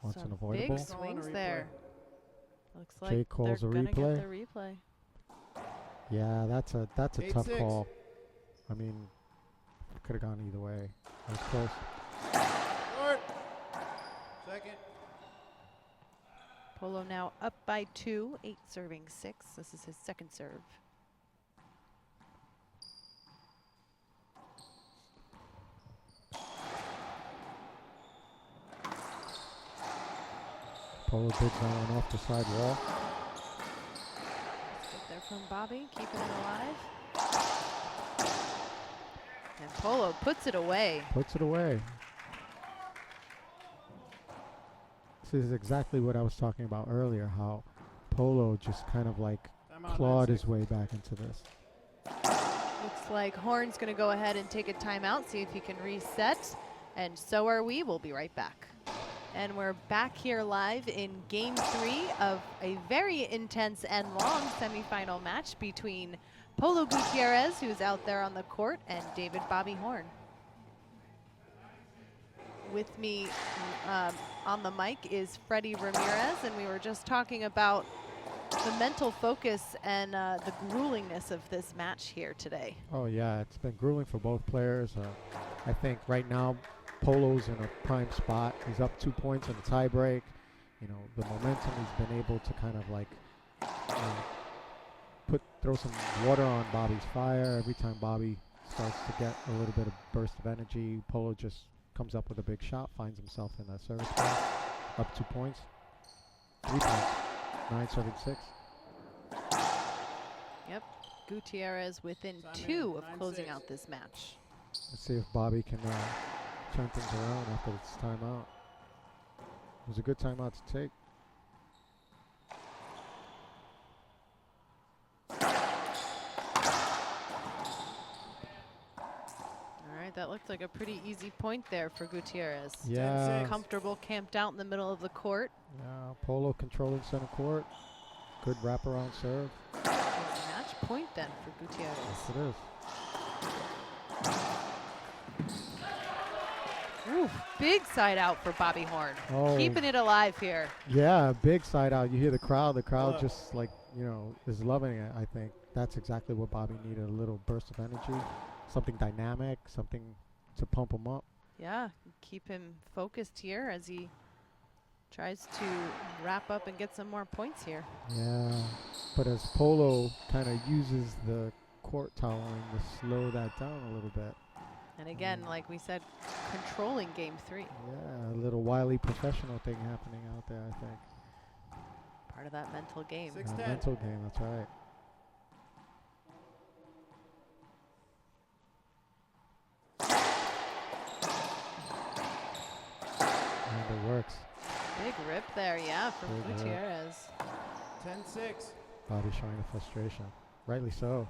B: What's
E: Some
B: unavoidable?
E: big swings
C: Calling a
E: there. Looks
B: Jay
E: like they're
B: calls a
E: gonna
B: replay.
E: get the replay.
B: Yeah, that's a tough
C: 8-6.
B: call. I mean, could have gone either way. That was close.
C: Court. Second.
E: Polo now up by 2, 8 serving 6. This is his second serve.
B: Polo bids that one off the side wall.
E: Good there from Bobby, keeping it alive. And Polo puts it away.
B: Puts it away. This is exactly what I was talking about earlier, how Polo just kind of like
C: Timeout,
B: clawed
C: 9-6.
B: his way back into this.
E: Looks like Horn's going to go ahead and take a timeout, see if he can reset. And so are we. We'll be right back. And we're back here live in game 3 of a very intense and long semifinal match between Polo Gutierrez, who's out there on the court, and David Bobby Horn. With me on the mic is Freddie Ramirez, and we were just talking about the mental focus and the gruelingness of this match here today.
B: Oh yeah, it's been grueling for both players. I think right now Polo's in a prime spot. He's up 2 points in the tie break. You know, the momentum he's been able to kind of like throw some water on Bobby's fire. Every time Bobby starts to get a little bit of burst of energy, Polo just comes up with a big shot, finds himself in that service spot. Up 2 points. 3 points. 9-7-6.
E: Yep, Gutierrez within
C: Simon,
E: 2 of
C: 9-6.
E: closing out this match.
B: Let's see if Bobby can turn things around after this timeout. It was a good timeout to take.
E: All right, that looked like a pretty easy point there for Gutierrez.
B: Yeah.
C: 10-6.
E: Comfortable, camped out in the middle of the court.
B: Yeah, Polo controlling center court. Good wraparound serve.
E: Match point then for Gutierrez.
B: Yes, it is.
E: Ooh, big side out for Bobby Horn.
B: Oh.
E: Keeping it alive here.
B: Yeah, big side out. You hear the crowd. The crowd just like, you know, is loving it, I think. That's exactly what Bobby needed, a little burst of energy. Something dynamic, something to pump him up.
E: Yeah, keep him focused here as he tries to wrap up and get some more points here.
B: Yeah, but as Polo kind of uses the court toweling to slow that down a little bit.
E: And again, like we said, controlling game 3.
B: Yeah, a little wily professional thing happening out there, I think.
E: Part of that mental game.
C: 6-10.
B: Mental game, that's right. it works.
E: Big rip there, yeah, from
B: Big rip.
E: Gutierrez.
C: 10-6.
B: Bobby showing the frustration. Rightly so.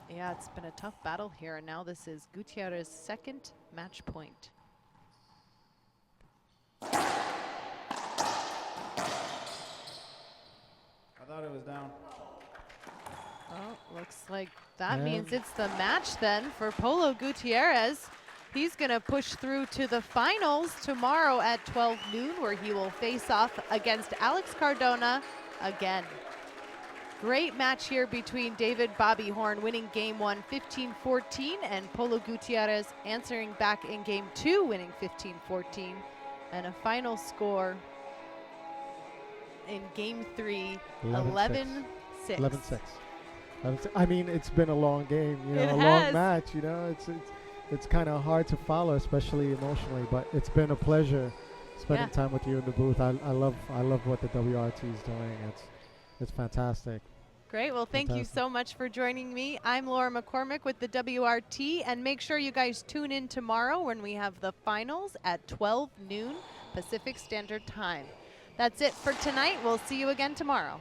E: Yeah, it's been a tough battle here, and now this is Gutierrez's second match point.
C: I thought it was down.
E: Well, looks like that
B: Yeah.
E: means it's the match then for Polo Gutierrez. He's going to push through to the finals tomorrow at 12 noon, where he will face off against Alex Cardona again. Great match here between David Bobby Horn winning game 1 15-14 and Polo Gutierrez answering back in game 2 winning 15-14, and a final score in game 3 11-6.
B: 11-6. I mean, it's been a long game, you know,
E: It
B: a
E: has.
B: long match. You know, it's kind of hard to follow, especially emotionally. But it's been a pleasure spending
E: Yeah.
B: time with you in the booth. I love what the WRT is doing. It's fantastic.
E: Great. Well, thank you
B: Fantastic.
E: so much for joining me. I'm Laura McCormick with the WRT, and make sure you guys tune in tomorrow when we have the finals at 12 noon Pacific Standard Time. That's it for tonight. We'll see you again tomorrow.